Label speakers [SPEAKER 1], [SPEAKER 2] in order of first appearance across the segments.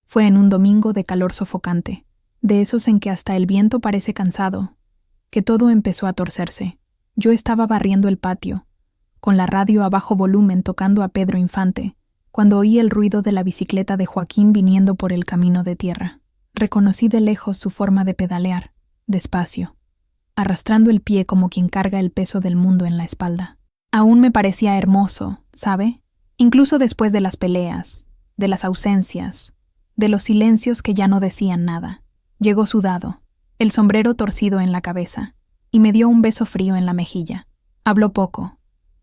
[SPEAKER 1] Fue en un domingo de calor sofocante, de esos en que hasta el viento parece cansado, que todo empezó a torcerse. Yo estaba barriendo el patio, con la radio a bajo volumen tocando a Pedro Infante, cuando oí el ruido de la bicicleta de Joaquín viniendo por el camino de tierra. Reconocí de lejos su forma de pedalear, despacio, arrastrando el pie como quien carga el peso del mundo en la espalda. Aún me parecía hermoso, ¿sabe? Incluso después de las peleas, de las ausencias, de los silencios que ya no decían nada. Llegó sudado, el sombrero torcido en la cabeza, y me dio un beso frío en la mejilla. Habló poco,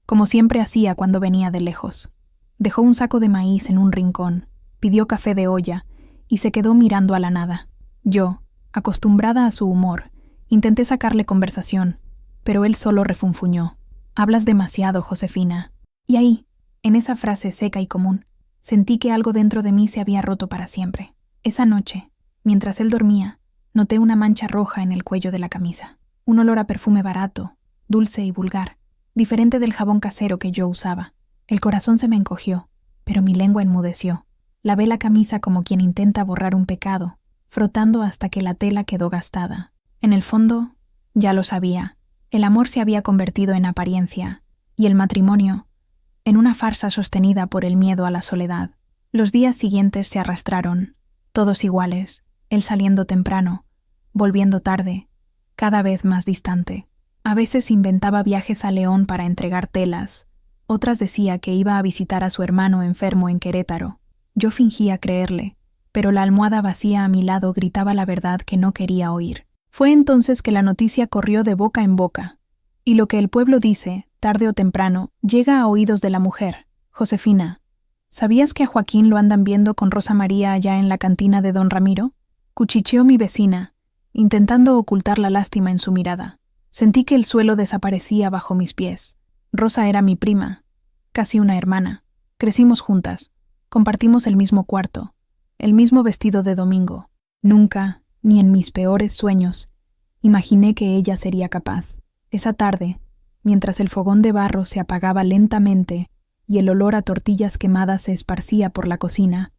[SPEAKER 1] como siempre hacía cuando venía de lejos. Dejó un saco de maíz en un rincón, pidió café de olla y se quedó mirando a la nada. Yo, acostumbrada a su humor, intenté sacarle conversación, pero él solo refunfuñó. «Hablas demasiado, Josefina». Y ahí, en esa frase seca y común, sentí que algo dentro de mí se había roto para siempre. Esa noche, mientras él dormía, noté una mancha roja en el cuello de la camisa. Un olor a perfume barato, dulce y vulgar, diferente del jabón casero que yo usaba. El corazón se me encogió, pero mi lengua enmudeció. Lavé la camisa como quien intenta borrar un pecado, frotando hasta que la tela quedó gastada. En el fondo, ya lo sabía. El amor se había convertido en apariencia, y el matrimonio en una farsa sostenida por el miedo a la soledad. Los días siguientes se arrastraron, todos iguales, él saliendo temprano, volviendo tarde, cada vez más distante. A veces inventaba viajes a León para entregar telas, otras decía que iba a visitar a su hermano enfermo en Querétaro. Yo fingía creerle, pero la almohada vacía a mi lado gritaba la verdad que no quería oír. Fue entonces que la noticia corrió de boca en boca, y lo que el pueblo dice, tarde o temprano, llega a oídos de la mujer. Josefina, ¿sabías que a Joaquín lo andan viendo con Rosa María allá en la cantina de don Ramiro? Cuchicheó mi vecina, intentando ocultar la lástima en su mirada. Sentí que el suelo desaparecía bajo mis pies. Rosa era mi prima, casi una hermana. Crecimos juntas, compartimos el mismo cuarto, el mismo vestido de domingo. Nunca, ni en mis peores sueños, imaginé que ella sería capaz. Esa tarde, mientras el fogón de barro se apagaba lentamente y el olor a tortillas quemadas se esparcía por la cocina,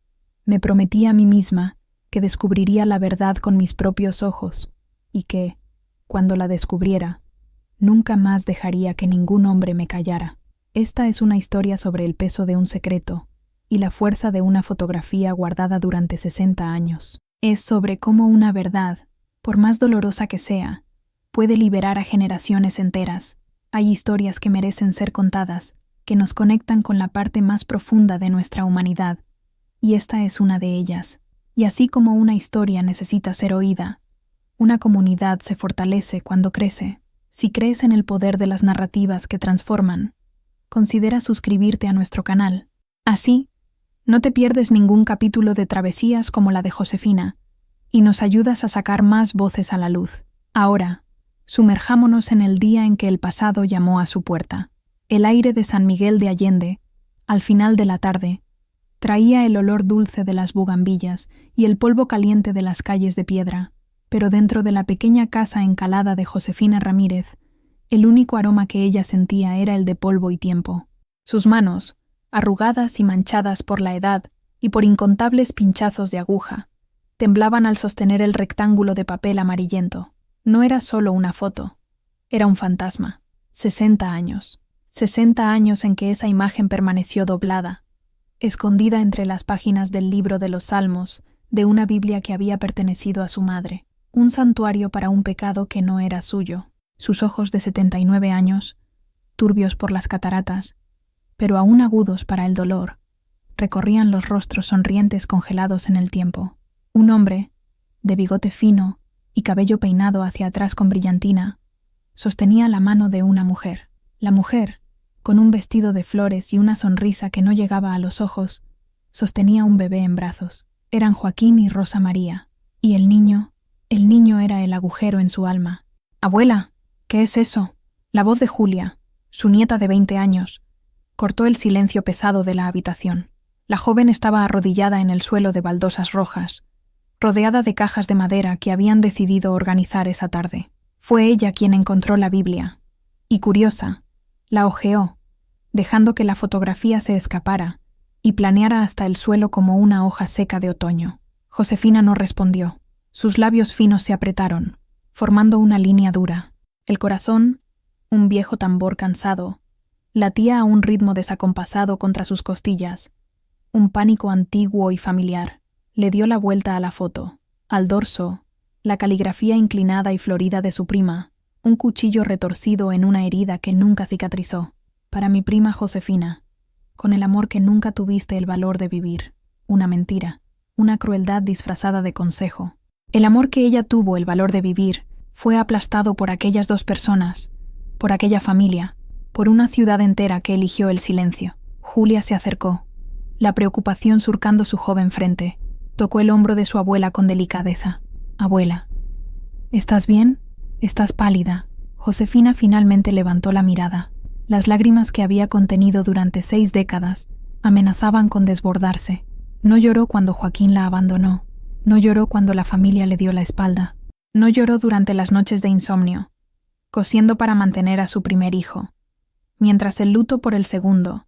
[SPEAKER 1] me prometí a mí misma que descubriría la verdad con mis propios ojos y que, cuando la descubriera, nunca más dejaría que ningún hombre me callara. Esta es una historia sobre el peso de un secreto y la fuerza de una fotografía guardada durante 60 años. Es sobre cómo una verdad, por más dolorosa que sea, puede liberar a generaciones enteras. Hay historias que merecen ser contadas, que nos conectan con la parte más profunda de nuestra humanidad, y esta es una de ellas. Y así como una historia necesita ser oída, una comunidad se fortalece cuando crece. Si crees en el poder de las narrativas que transforman, considera suscribirte a nuestro canal. Así, no te pierdes ningún capítulo de travesías como la de Josefina, y nos ayudas a sacar más voces a la luz. Ahora, sumerjámonos en el día en que el pasado llamó a su puerta. El aire de San Miguel de Allende, al final de la tarde, traía el olor dulce de las bugambillas y el polvo caliente de las calles de piedra, pero dentro de la pequeña casa encalada de Josefina Ramírez, el único aroma que ella sentía era el de polvo y tiempo. Sus manos, arrugadas y manchadas por la edad y por incontables pinchazos de aguja, temblaban al sostener el rectángulo de papel amarillento. No era solo una foto, era un fantasma. 60 años. 60 años en que esa imagen permaneció doblada, escondida entre las páginas del libro de los Salmos, de una Biblia que había pertenecido a su madre, un santuario para un pecado que no era suyo. Sus ojos de 79 años, turbios por las cataratas, pero aún agudos para el dolor, recorrían los rostros sonrientes congelados en el tiempo. Un hombre, de bigote fino y cabello peinado hacia atrás con brillantina, sostenía la mano de una mujer. La mujer, con un vestido de flores y una sonrisa que no llegaba a los ojos, sostenía un bebé en brazos. Eran Joaquín y Rosa María, y el niño era el agujero en su alma. «Abuela, ¿qué es eso?» La voz de Julia, su nieta de 20 años, cortó el silencio pesado de la habitación. La joven estaba arrodillada en el suelo de baldosas rojas, rodeada de cajas de madera que habían decidido organizar esa tarde. Fue ella quien encontró la Biblia, y curiosa, la hojeó, dejando que la fotografía se escapara y planeara hasta el suelo como una hoja seca de otoño. Josefina no respondió. Sus labios finos se apretaron, formando una línea dura. El corazón, un viejo tambor cansado, latía a un ritmo desacompasado contra sus costillas. Un pánico antiguo y familiar. Le dio la vuelta a la foto. Al dorso, la caligrafía inclinada y florida de su prima, un cuchillo retorcido en una herida que nunca cicatrizó. Para mi prima Josefina, con el amor que nunca tuviste el valor de vivir. Una mentira, una crueldad disfrazada de consejo. El amor que ella tuvo el valor de vivir fue aplastado por aquellas dos personas, por aquella familia, por una ciudad entera que eligió el silencio. Julia se acercó, la preocupación surcando su joven frente. Tocó el hombro de su abuela con delicadeza. «Abuela, ¿estás bien? Estás pálida». Josefina finalmente levantó la mirada. Las lágrimas que había contenido durante 6 décadas amenazaban con desbordarse. No lloró cuando Joaquín la abandonó. No lloró cuando la familia le dio la espalda. No lloró durante las noches de insomnio, cosiendo para mantener a su primer hijo, mientras el luto por el segundo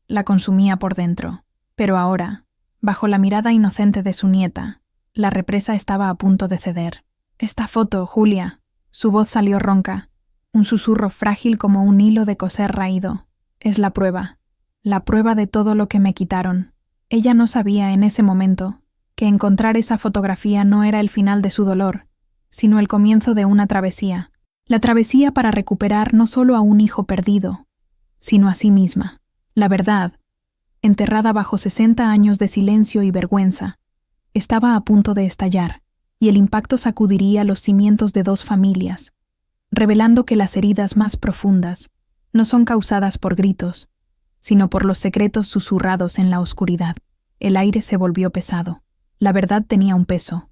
[SPEAKER 1] la consumía por dentro. Pero ahora, bajo la mirada inocente de su nieta, la represa estaba a punto de ceder. «Esta foto, Julia». Su voz salió ronca, un susurro frágil como un hilo de coser raído. «Es la prueba de todo lo que me quitaron». Ella no sabía en ese momento que encontrar esa fotografía no era el final de su dolor, sino el comienzo de una travesía. La travesía para recuperar no solo a un hijo perdido, sino a sí misma. La verdad, enterrada bajo 60 años de silencio y vergüenza, estaba a punto de estallar, y el impacto sacudiría los cimientos de 2 familias, revelando que las heridas más profundas no son causadas por gritos, sino por los secretos susurrados en la oscuridad. El aire se volvió pesado. La verdad tenía un peso,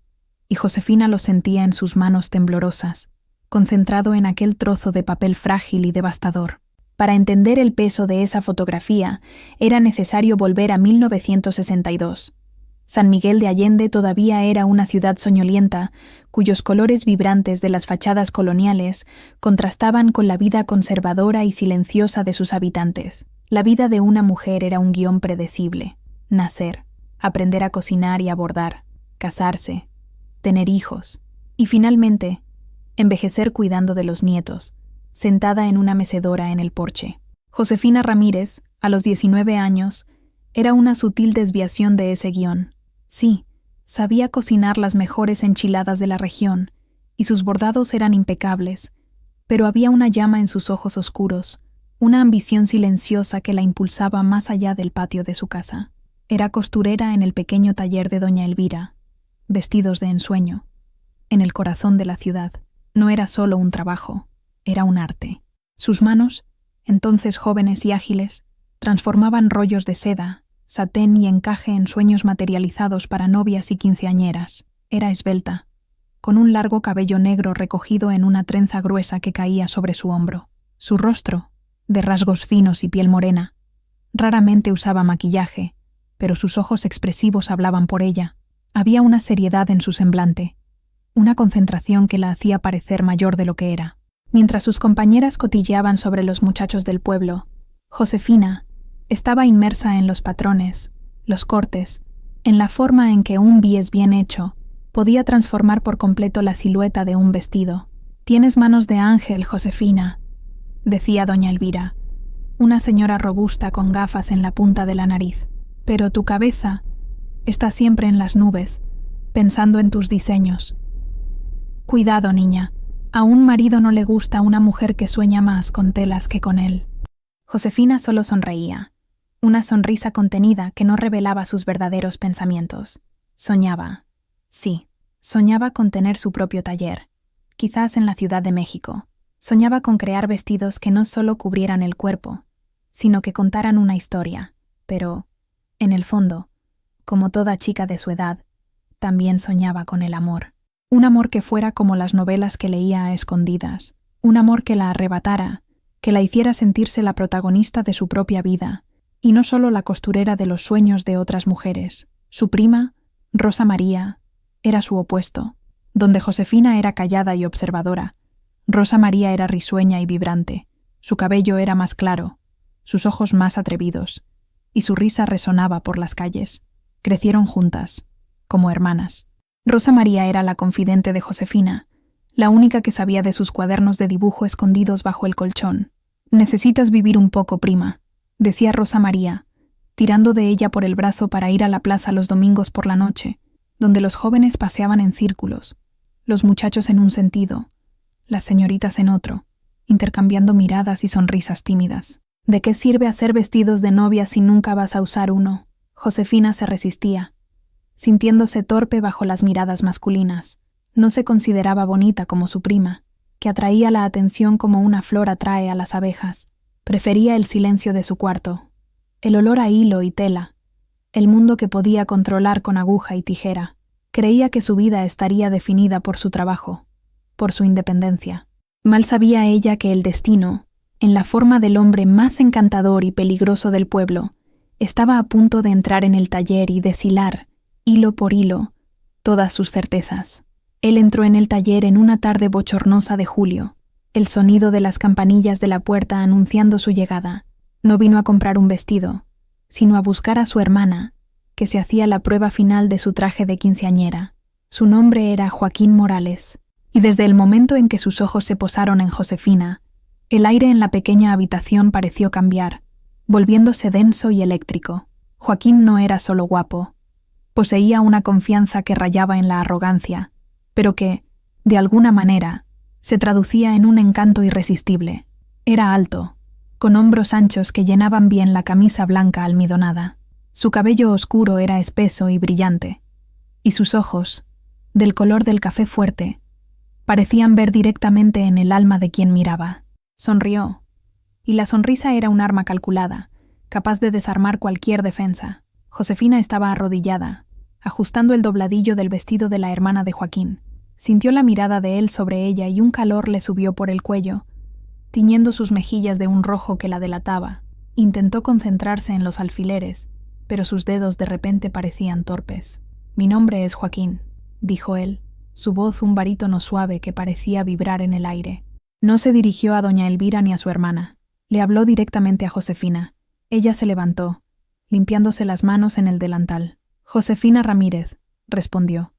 [SPEAKER 1] y Josefina lo sentía en sus manos temblorosas, concentrado en aquel trozo de papel frágil y devastador. Para entender el peso de esa fotografía, era necesario volver a 1962. San Miguel de Allende todavía era una ciudad soñolienta, cuyos colores vibrantes de las fachadas coloniales contrastaban con la vida conservadora y silenciosa de sus habitantes. La vida de una mujer era un guión predecible. Nacer, aprender a cocinar y a bordar, casarse, tener hijos y finalmente envejecer cuidando de los nietos, sentada en una mecedora en el porche. Josefina Ramírez, a los 19 años, era una sutil desviación de ese guión. Sí, sabía cocinar las mejores enchiladas de la región y sus bordados eran impecables, pero había una llama en sus ojos oscuros, una ambición silenciosa que la impulsaba más allá del patio de su casa. Era costurera en el pequeño taller de doña Elvira, vestidos de ensueño, en el corazón de la ciudad. No era solo un trabajo, era un arte. Sus manos, entonces jóvenes y ágiles, transformaban rollos de seda, satén y encaje en sueños materializados para novias y quinceañeras. Era esbelta, con un largo cabello negro recogido en una trenza gruesa que caía sobre su hombro. Su rostro, de rasgos finos y piel morena, raramente usaba maquillaje, pero sus ojos expresivos hablaban por ella. Había una seriedad en su semblante, una concentración que la hacía parecer mayor de lo que era. Mientras sus compañeras cotilleaban sobre los muchachos del pueblo, Josefina estaba inmersa en los patrones, los cortes, en la forma en que un bies bien hecho podía transformar por completo la silueta de un vestido. «Tienes manos de ángel, Josefina», decía doña Elvira, una señora robusta con gafas en la punta de la nariz. «Pero tu cabeza está siempre en las nubes, pensando en tus diseños. Cuidado, niña, a un marido no le gusta una mujer que sueña más con telas que con él». Josefina solo sonreía, una sonrisa contenida que no revelaba sus verdaderos pensamientos. Soñaba. Sí, soñaba con tener su propio taller, quizás en la Ciudad de México. Soñaba con crear vestidos que no solo cubrieran el cuerpo, sino que contaran una historia. Pero, en el fondo, como toda chica de su edad, también soñaba con el amor. Un amor que fuera como las novelas que leía a escondidas. Un amor que la arrebatara, que la hiciera sentirse la protagonista de su propia vida, y no solo la costurera de los sueños de otras mujeres. Su prima, Rosa María, era su opuesto. Donde Josefina era callada y observadora, Rosa María era risueña y vibrante. Su cabello era más claro, sus ojos más atrevidos, y su risa resonaba por las calles. Crecieron juntas, como hermanas. Rosa María era la confidente de Josefina, la única que sabía de sus cuadernos de dibujo escondidos bajo el colchón. «Necesitas vivir un poco, prima», decía Rosa María, tirando de ella por el brazo para ir a la plaza los domingos por la noche, donde los jóvenes paseaban en círculos, los muchachos en un sentido, las señoritas en otro, intercambiando miradas y sonrisas tímidas. «¿De qué sirve hacer vestidos de novia si nunca vas a usar uno?». Josefina se resistía, sintiéndose torpe bajo las miradas masculinas. No se consideraba bonita como su prima, que atraía la atención como una flor atrae a las abejas. Prefería el silencio de su cuarto, el olor a hilo y tela, el mundo que podía controlar con aguja y tijera. Creía que su vida estaría definida por su trabajo, por su independencia. Mal sabía ella que el destino, en la forma del hombre más encantador y peligroso del pueblo, estaba a punto de entrar en el taller y deshilar, hilo por hilo, todas sus certezas. Él entró en el taller en una tarde bochornosa de julio, el sonido de las campanillas de la puerta anunciando su llegada. No vino a comprar un vestido, sino a buscar a su hermana, que se hacía la prueba final de su traje de quinceañera. Su nombre era Joaquín Morales, y desde el momento en que sus ojos se posaron en Josefina, el aire en la pequeña habitación pareció cambiar, volviéndose denso y eléctrico. Joaquín no era solo guapo. Poseía una confianza que rayaba en la arrogancia, pero que, de alguna manera, se traducía en un encanto irresistible. Era alto, con hombros anchos que llenaban bien la camisa blanca almidonada. Su cabello oscuro era espeso y brillante, y sus ojos, del color del café fuerte, parecían ver directamente en el alma de quien miraba. Sonrió, y la sonrisa era un arma calculada, capaz de desarmar cualquier defensa. Josefina estaba arrodillada, ajustando el dobladillo del vestido de la hermana de Joaquín. Sintió la mirada de él sobre ella y un calor le subió por el cuello, tiñendo sus mejillas de un rojo que la delataba. Intentó concentrarse en los alfileres, pero sus dedos de repente parecían torpes. «Mi nombre es Joaquín», dijo él, su voz un barítono suave que parecía vibrar en el aire. No se dirigió a doña Elvira ni a su hermana. Le habló directamente a Josefina. Ella se levantó, limpiándose las manos en el delantal. «Josefina Ramírez», respondió,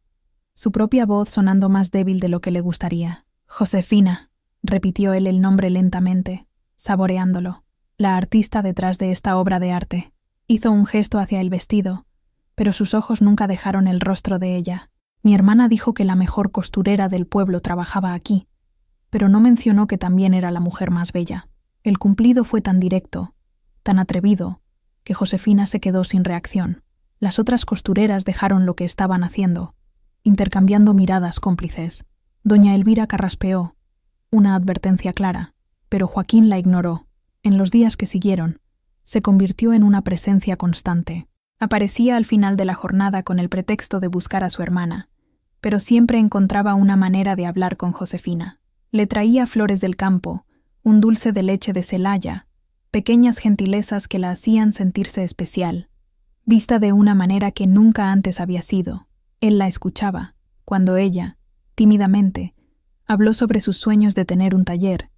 [SPEAKER 1] su propia voz sonando más débil de lo que le gustaría. «Josefina», repitió él el nombre lentamente, saboreándolo. «La artista detrás de esta obra de arte». Hizo un gesto hacia el vestido, pero sus ojos nunca dejaron el rostro de ella. «Mi hermana dijo que la mejor costurera del pueblo trabajaba aquí, pero no mencionó que también era la mujer más bella». El cumplido fue tan directo, tan atrevido, que Josefina se quedó sin reacción. Las otras costureras dejaron lo que estaban haciendo, intercambiando miradas cómplices. Doña Elvira carraspeó, una advertencia clara, pero Joaquín la ignoró. En los días que siguieron, se convirtió en una presencia constante. Aparecía al final de la jornada con el pretexto de buscar a su hermana, pero siempre encontraba una manera de hablar con Josefina. Le traía flores del campo, un dulce de leche de Celaya, pequeñas gentilezas que la hacían sentirse especial, vista de una manera que nunca antes había sido. Él la escuchaba, cuando ella, tímidamente, habló sobre sus sueños de tener un taller.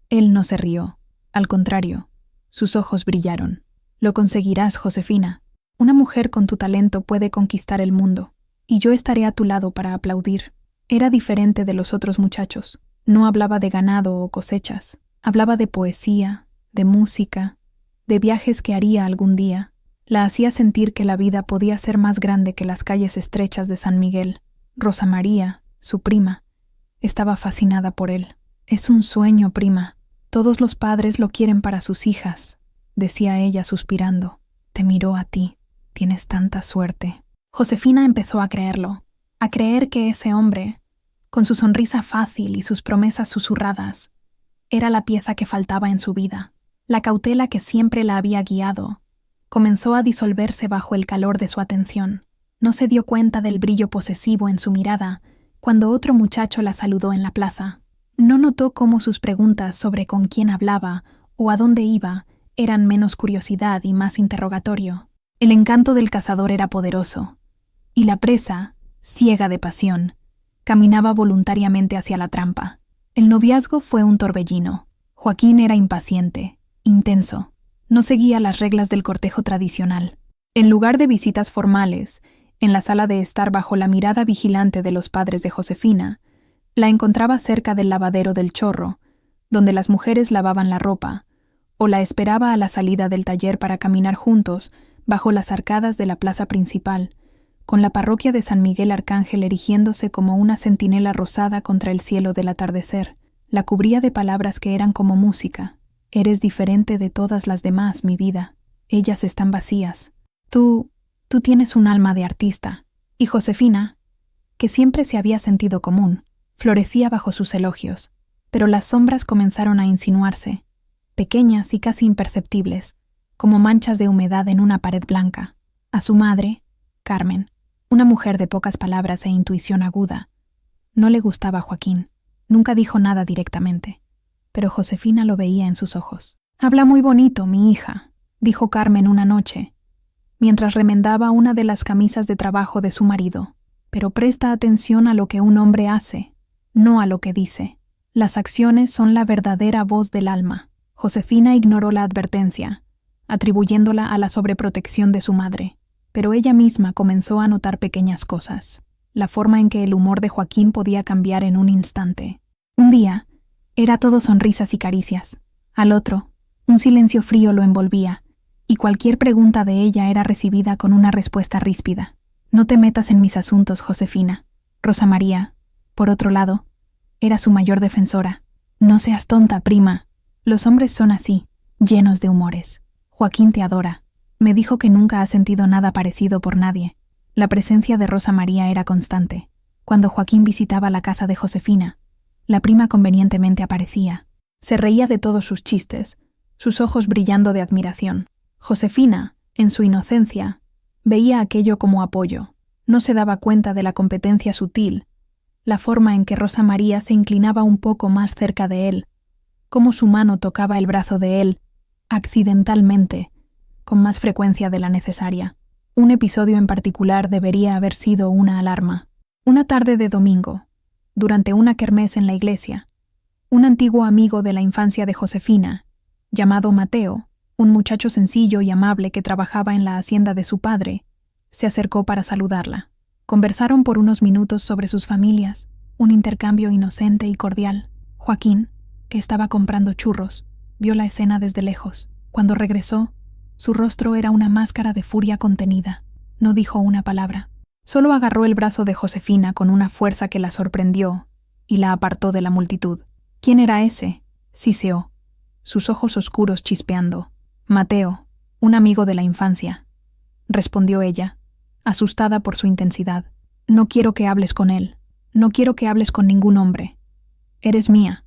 [SPEAKER 1] Él no se rió, al contrario, sus ojos brillaron. «Lo conseguirás, Josefina. Una mujer con tu talento puede conquistar el mundo, y yo estaré a tu lado para aplaudir». Era diferente de los otros muchachos. No hablaba de ganado o cosechas. Hablaba de poesía, de música, de viajes que haría algún día. La hacía sentir que la vida podía ser más grande que las calles estrechas de San Miguel. Rosa María, su prima, estaba fascinada por él. «Es un sueño, prima. Todos los padres lo quieren para sus hijas», decía ella suspirando. «Te miró a ti. Tienes tanta suerte». Josefina empezó a creerlo, a creer que ese hombre, con su sonrisa fácil y sus promesas susurradas, era la pieza que faltaba en su vida. La cautela que siempre la había guiado comenzó a disolverse bajo el calor de su atención. No se dio cuenta del brillo posesivo en su mirada cuando otro muchacho la saludó en la plaza. No notó cómo sus preguntas sobre con quién hablaba o a dónde iba eran menos curiosidad y más interrogatorio. El encanto del cazador era poderoso, y la presa, ciega de pasión, caminaba voluntariamente hacia la trampa. El noviazgo fue un torbellino. Joaquín era impaciente, intenso. No seguía las reglas del cortejo tradicional. En lugar de visitas formales, En la sala de estar bajo la mirada vigilante de los padres de Josefina, la encontraba cerca del lavadero del Chorro, donde las mujeres lavaban la ropa, o la esperaba a la salida del taller para caminar juntos bajo las arcadas de la plaza principal, con la parroquia de San Miguel Arcángel erigiéndose como una centinela rosada contra el cielo del atardecer. La cubría de palabras que eran como música. Eres diferente de todas las demás, mi vida. Ellas están vacías. Tú tienes un alma de artista. Y Josefina, que siempre se había sentido común, florecía bajo sus elogios, pero las sombras comenzaron a insinuarse, pequeñas y casi imperceptibles, como manchas de humedad en una pared blanca. A su madre, Carmen, una mujer de pocas palabras e intuición aguda, no le gustaba Joaquín. Nunca dijo nada directamente, pero Josefina lo veía en sus ojos. «Habla muy bonito, mi hija», dijo Carmen una noche, mientras remendaba una de las camisas de trabajo de su marido. «Pero presta atención a lo que un hombre hace, no a lo que dice. Las acciones son la verdadera voz del alma». Josefina ignoró la advertencia, atribuyéndola a la sobreprotección de su madre, pero ella misma comenzó a notar pequeñas cosas. La forma en que el humor de Joaquín podía cambiar en un instante. Un día, era todo sonrisas y caricias. Al otro, un silencio frío lo envolvía, y cualquier pregunta de ella era recibida con una respuesta ríspida. «No te metas en mis asuntos, Josefina». Rosa María, por otro lado, era su mayor defensora. «No seas tonta, prima. Los hombres son así, llenos de humores. Joaquín te adora. Me dijo que nunca ha sentido nada parecido por nadie». La presencia de Rosa María era constante. Cuando Joaquín visitaba la casa de Josefina, la prima convenientemente aparecía. Se reía de todos sus chistes, sus ojos brillando de admiración. Josefina, en su inocencia, veía aquello como apoyo. No se daba cuenta de la competencia sutil, la forma en que Rosa María se inclinaba un poco más cerca de él, cómo su mano tocaba el brazo de él, accidentalmente, con más frecuencia de la necesaria. Un episodio en particular debería haber sido una alarma. Una tarde de domingo, durante una kermés en la iglesia, un antiguo amigo de la infancia de Josefina, llamado Mateo, un muchacho sencillo y amable que trabajaba en la hacienda de su padre, se acercó para saludarla. Conversaron por unos minutos sobre sus familias, un intercambio inocente y cordial. Joaquín, que estaba comprando churros, vio la escena desde lejos. Cuando regresó, su rostro era una máscara de furia contenida. No dijo una palabra. Solo agarró el brazo de Josefina con una fuerza que la sorprendió y la apartó de la multitud. «¿Quién era ese?», siseó, sus ojos oscuros chispeando. «Mateo, un amigo de la infancia», respondió ella, asustada por su intensidad. «No quiero que hables con él. No quiero que hables con ningún hombre. Eres mía.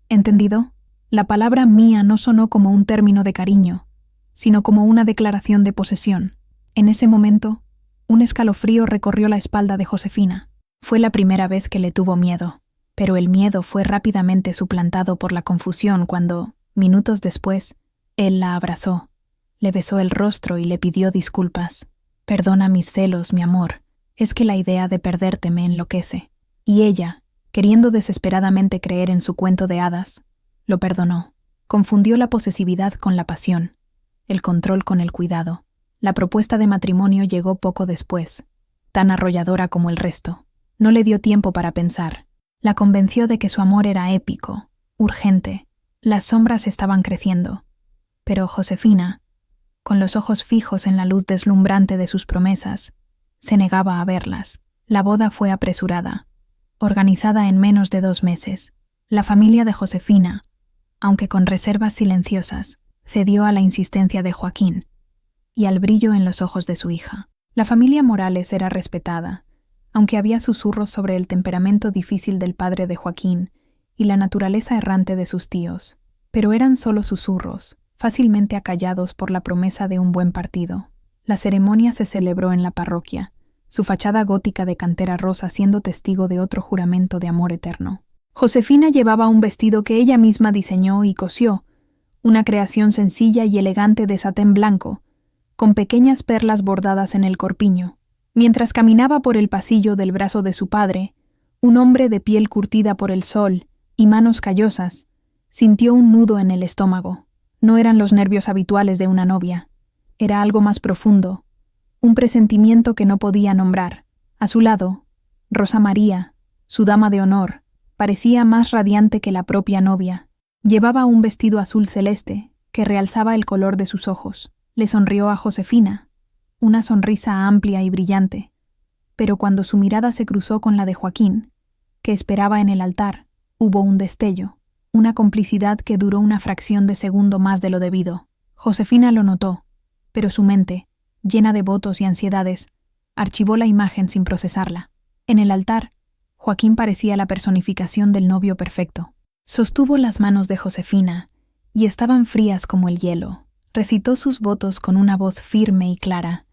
[SPEAKER 1] ¿Entendido?». La palabra mía no sonó como un término de cariño, sino como una declaración de posesión. En ese momento, un escalofrío recorrió la espalda de Josefina. Fue la primera vez que le tuvo miedo, pero el miedo fue rápidamente suplantado por la confusión cuando, minutos después, él la abrazó, le besó el rostro y le pidió disculpas. «Perdona mis celos, mi amor, es que la idea de perderte me enloquece». Y ella, queriendo desesperadamente creer en su cuento de hadas, lo perdonó. Confundió la posesividad con la pasión, el control con el cuidado. La propuesta de matrimonio llegó poco después, tan arrolladora como el resto. No le dio tiempo para pensar. La convenció de que su amor era épico, urgente. Las sombras estaban creciendo. Pero Josefina, con los ojos fijos en la luz deslumbrante de sus promesas, se negaba a verlas. La boda fue apresurada, organizada en menos de 2 meses. La familia de Josefina, aunque con reservas silenciosas, cedió a la insistencia de Joaquín y al brillo en los ojos de su hija. La familia Morales era respetada, aunque había susurros sobre el temperamento difícil del padre de Joaquín y la naturaleza errante de sus tíos, pero eran solo susurros, fácilmente acallados por la promesa de un buen partido. La ceremonia se celebró en la parroquia, su fachada gótica de cantera rosa siendo testigo de otro juramento de amor eterno. Josefina llevaba un vestido que ella misma diseñó y cosió, una creación sencilla y elegante de satén blanco, con pequeñas perlas bordadas en el corpiño. Mientras caminaba por el pasillo del brazo de su padre, un hombre de piel curtida por el sol y manos callosas, sintió un nudo en el estómago. No eran los nervios habituales de una novia, era algo más profundo, un presentimiento que no podía nombrar. A su lado, Rosa María, su dama de honor, parecía más radiante que la propia novia. Llevaba un vestido azul celeste que realzaba el color de sus ojos. Le sonrió a Josefina, una sonrisa amplia y brillante, pero cuando su mirada se cruzó con la de Joaquín, que esperaba en el altar, hubo un destello, una complicidad que duró una fracción de segundo más de lo debido. Josefina lo notó, pero su mente, llena de votos y ansiedades, archivó la imagen sin procesarla. En el altar, Joaquín parecía la personificación del novio perfecto. Sostuvo las manos de Josefina, y estaban frías como el hielo. Recitó sus votos con una voz firme y clara,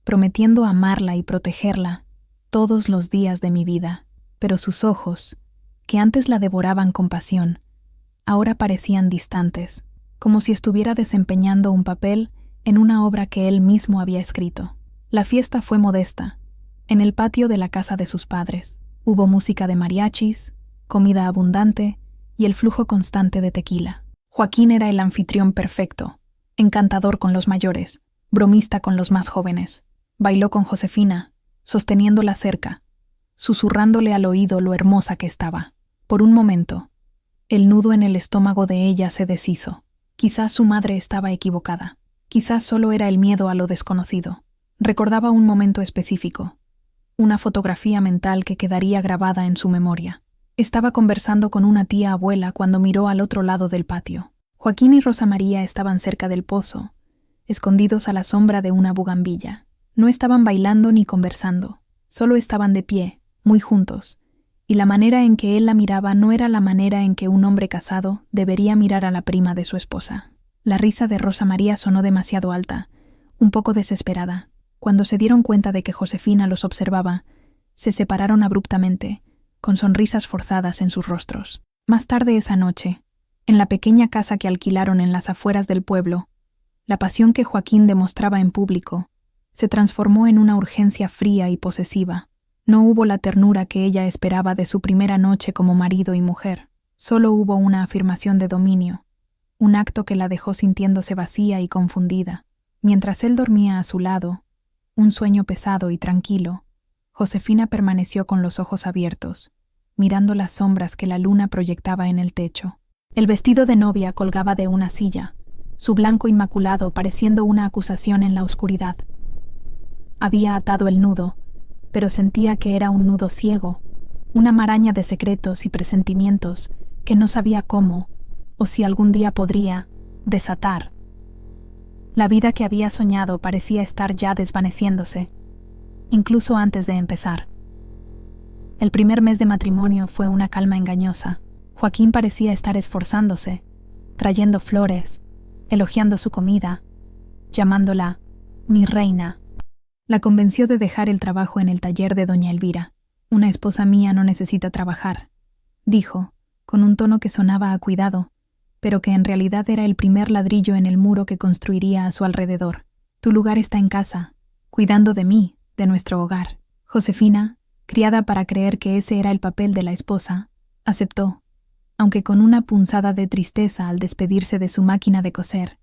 [SPEAKER 1] prometiendo amarla y protegerla todos los días de mi vida. Pero sus ojos, que antes la devoraban con pasión, ahora parecían distantes, como si estuviera desempeñando un papel en una obra que él mismo había escrito. La fiesta fue modesta, en el patio de la casa de sus padres. Hubo música de mariachis, comida abundante y el flujo constante de tequila. Joaquín era el anfitrión perfecto, encantador con los mayores, bromista con los más jóvenes. Bailó con Josefina, sosteniéndola cerca, susurrándole al oído lo hermosa que estaba. Por un momento, el nudo en el estómago de ella se deshizo. Quizás su madre estaba equivocada. Quizás solo era el miedo a lo desconocido. Recordaba un momento específico, una fotografía mental que quedaría grabada en su memoria. Estaba conversando con una tía abuela cuando miró al otro lado del patio. Joaquín y Rosa María estaban cerca del pozo, escondidos a la sombra de una bugambilla. No estaban bailando ni conversando, solo estaban de pie, muy juntos, y la manera en que él la miraba no era la manera en que un hombre casado debería mirar a la prima de su esposa. La risa de Rosa María sonó demasiado alta, un poco desesperada. Cuando se dieron cuenta de que Josefina los observaba, se separaron abruptamente, con sonrisas forzadas en sus rostros. Más tarde esa noche, en la pequeña casa que alquilaron en las afueras del pueblo, la pasión que Joaquín demostraba en público se transformó en una urgencia fría y posesiva. No hubo la ternura que ella esperaba de su primera noche como marido y mujer. Solo hubo una afirmación de dominio, un acto que la dejó sintiéndose vacía y confundida. Mientras él dormía a su lado, un sueño pesado y tranquilo, Josefina permaneció con los ojos abiertos, mirando las sombras que la luna proyectaba en el techo. El vestido de novia colgaba de una silla, su blanco inmaculado pareciendo una acusación en la oscuridad. Había atado el nudo, pero sentía que era un nudo ciego, una maraña de secretos y presentimientos que no sabía cómo, o si algún día podría, desatar. La vida que había soñado parecía estar ya desvaneciéndose, incluso antes de empezar. El primer mes de matrimonio fue una calma engañosa. Joaquín parecía estar esforzándose, trayendo flores, elogiando su comida, llamándola mi reina. La convenció de dejar el trabajo en el taller de doña Elvira. Una esposa mía no necesita trabajar, dijo, con un tono que sonaba a cuidado, pero que en realidad era el primer ladrillo en el muro que construiría a su alrededor. Tu lugar está en casa, cuidando de mí, de nuestro hogar. Josefina, criada para creer que ese era el papel de la esposa, aceptó, aunque con una punzada de tristeza al despedirse de su máquina de coser,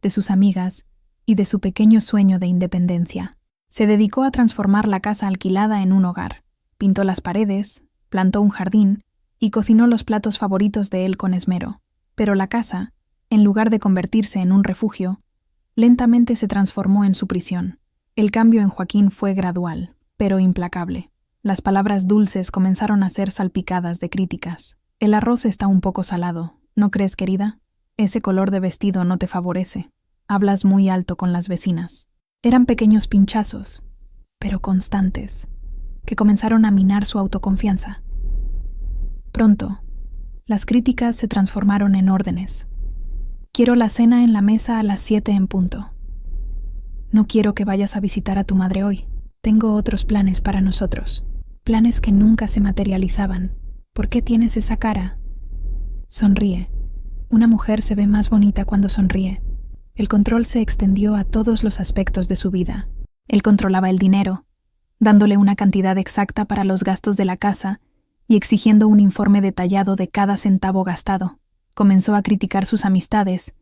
[SPEAKER 1] de sus amigas y de su pequeño sueño de independencia. Se dedicó a transformar la casa alquilada en un hogar. Pintó las paredes, plantó un jardín y cocinó los platos favoritos de él con esmero. Pero la casa, en lugar de convertirse en un refugio, lentamente se transformó en su prisión. El cambio en Joaquín fue gradual, pero implacable. Las palabras dulces comenzaron a ser salpicadas de críticas. El arroz está un poco salado, ¿no crees, querida? Ese color de vestido no te favorece. Hablas muy alto con las vecinas. Eran pequeños pinchazos, pero constantes, que comenzaron a minar su autoconfianza. Pronto, las críticas se transformaron en órdenes. Quiero la cena en la mesa a las 7 en punto. No quiero que vayas a visitar a tu madre hoy. Tengo otros planes para nosotros. Planes que nunca se materializaban. ¿Por qué tienes esa cara? Sonríe. Una mujer se ve más bonita cuando sonríe. El control se extendió a todos los aspectos de su vida. Él controlaba el dinero, dándole una cantidad exacta para los gastos de la casa y exigiendo un informe detallado de cada centavo gastado. Comenzó a criticar sus amistades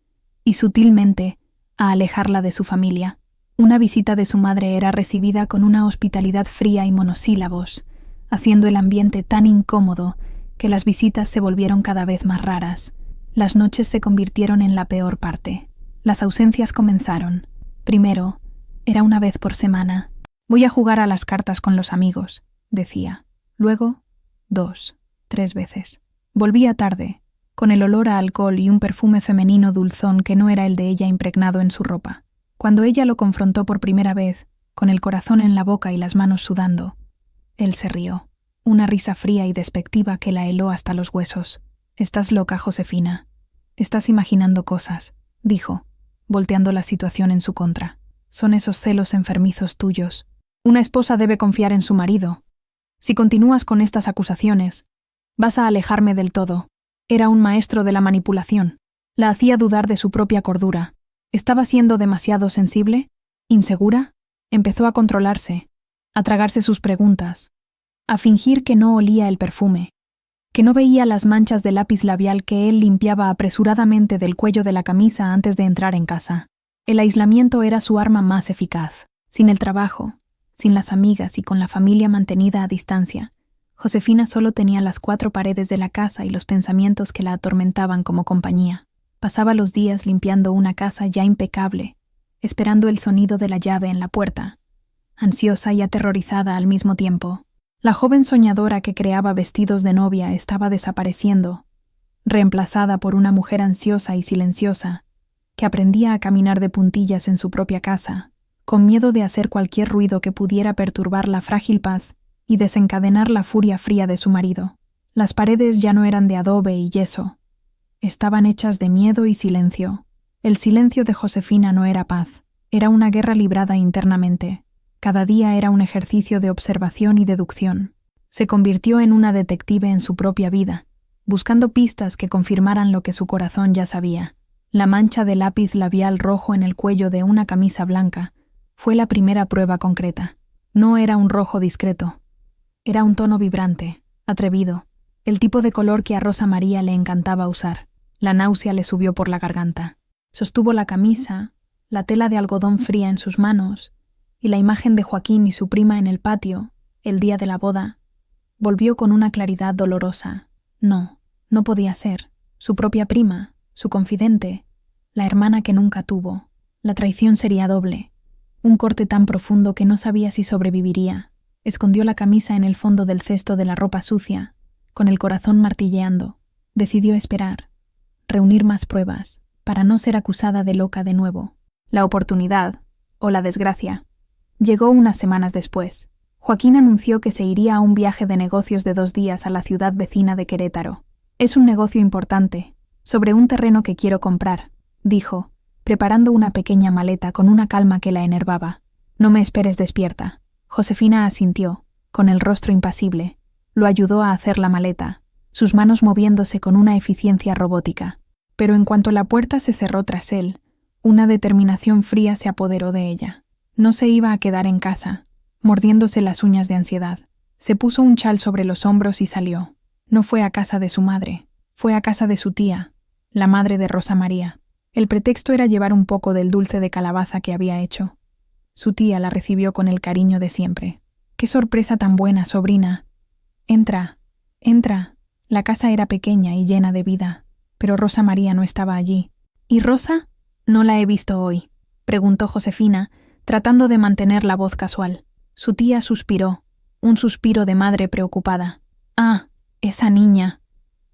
[SPEAKER 1] y, sutilmente, a alejarla de su familia. Una visita de su madre era recibida con una hospitalidad fría y monosílabos, haciendo el ambiente tan incómodo que las visitas se volvieron cada vez más raras. Las noches se convirtieron en la peor parte. Las ausencias comenzaron. Primero, era una vez por semana. Voy a jugar a las cartas con los amigos, decía. Luego, 2, 3 veces. Volvía tarde, con el olor a alcohol y un perfume femenino dulzón que no era el de ella impregnado en su ropa. Cuando ella lo confrontó por primera vez, con el corazón en la boca y las manos sudando, él se rió, una risa fría y despectiva que la heló hasta los huesos. «Estás loca, Josefina. Estás imaginando cosas», dijo, volteando la situación en su contra. «Son esos celos enfermizos tuyos. Una esposa debe confiar en su marido. Si continúas con estas acusaciones, vas a alejarme del todo». Era un maestro de la manipulación. La hacía dudar de su propia cordura. ¿Estaba siendo demasiado sensible? ¿Insegura? Empezó a controlarse, a tragarse sus preguntas, a fingir que no olía el perfume, que no veía las manchas de lápiz labial que él limpiaba apresuradamente del cuello de la camisa antes de entrar en casa. El aislamiento era su arma más eficaz. Sin el trabajo, sin las amigas y con la familia mantenida a distancia, Josefina solo tenía las 4 paredes de la casa y los pensamientos que la atormentaban como compañía. Pasaba los días limpiando una casa ya impecable, esperando el sonido de la llave en la puerta, ansiosa y aterrorizada al mismo tiempo. La joven soñadora que creaba vestidos de novia estaba desapareciendo, reemplazada por una mujer ansiosa y silenciosa, que aprendía a caminar de puntillas en su propia casa, con miedo de hacer cualquier ruido que pudiera perturbar la frágil paz y desencadenar la furia fría de su marido. Las paredes ya no eran de adobe y yeso. Estaban hechas de miedo y silencio. El silencio de Josefina no era paz, era una guerra librada internamente. Cada día era un ejercicio de observación y deducción. Se convirtió en una detective en su propia vida, buscando pistas que confirmaran lo que su corazón ya sabía. La mancha de lápiz labial rojo en el cuello de una camisa blanca fue la primera prueba concreta. No era un rojo discreto. Era un tono vibrante, atrevido, el tipo de color que a Rosa María le encantaba usar. La náusea le subió por la garganta. Sostuvo la camisa, la tela de algodón fría en sus manos, y la imagen de Joaquín y su prima en el patio, el día de la boda, volvió con una claridad dolorosa. No, no podía ser. Su propia prima, su confidente, la hermana que nunca tuvo. La traición sería doble. Un corte tan profundo que no sabía si sobreviviría. Escondió la camisa en el fondo del cesto de la ropa sucia, con el corazón martilleando. Decidió esperar, reunir más pruebas, para no ser acusada de loca de nuevo. La oportunidad, o la desgracia, llegó unas semanas después. Joaquín anunció que se iría a un viaje de negocios de 2 días a la ciudad vecina de Querétaro. «Es un negocio importante, sobre un terreno que quiero comprar», dijo, preparando una pequeña maleta con una calma que la enervaba. «No me esperes despierta». Josefina asintió, con el rostro impasible. Lo ayudó a hacer la maleta, sus manos moviéndose con una eficiencia robótica. Pero en cuanto la puerta se cerró tras él, una determinación fría se apoderó de ella. No se iba a quedar en casa, mordiéndose las uñas de ansiedad. Se puso un chal sobre los hombros y salió. No fue a casa de su madre, fue a casa de su tía, la madre de Rosa María. El pretexto era llevar un poco del dulce de calabaza que había hecho. Su tía la recibió con el cariño de siempre. «¡Qué sorpresa tan buena, sobrina! Entra, entra». La casa era pequeña y llena de vida, pero Rosa María no estaba allí. «¿Y Rosa? No la he visto hoy», preguntó Josefina, tratando de mantener la voz casual. Su tía suspiró, un suspiro de madre preocupada. «Ah, esa niña.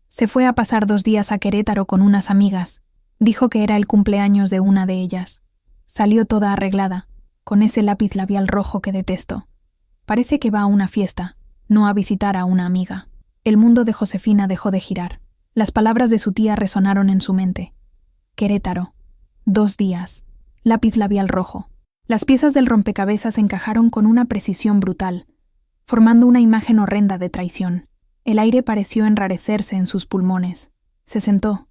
[SPEAKER 1] Se fue a pasar 2 días a Querétaro con unas amigas. Dijo que era el cumpleaños de una de ellas. Salió toda arreglada, con ese lápiz labial rojo que detesto. Parece que va a una fiesta, no a visitar a una amiga». El mundo de Josefina dejó de girar. Las palabras de su tía resonaron en su mente. Querétaro. 2 días. Lápiz labial rojo. Las piezas del rompecabezas encajaron con una precisión brutal, formando una imagen horrenda de traición. El aire pareció enrarecerse en sus pulmones. Se sentó,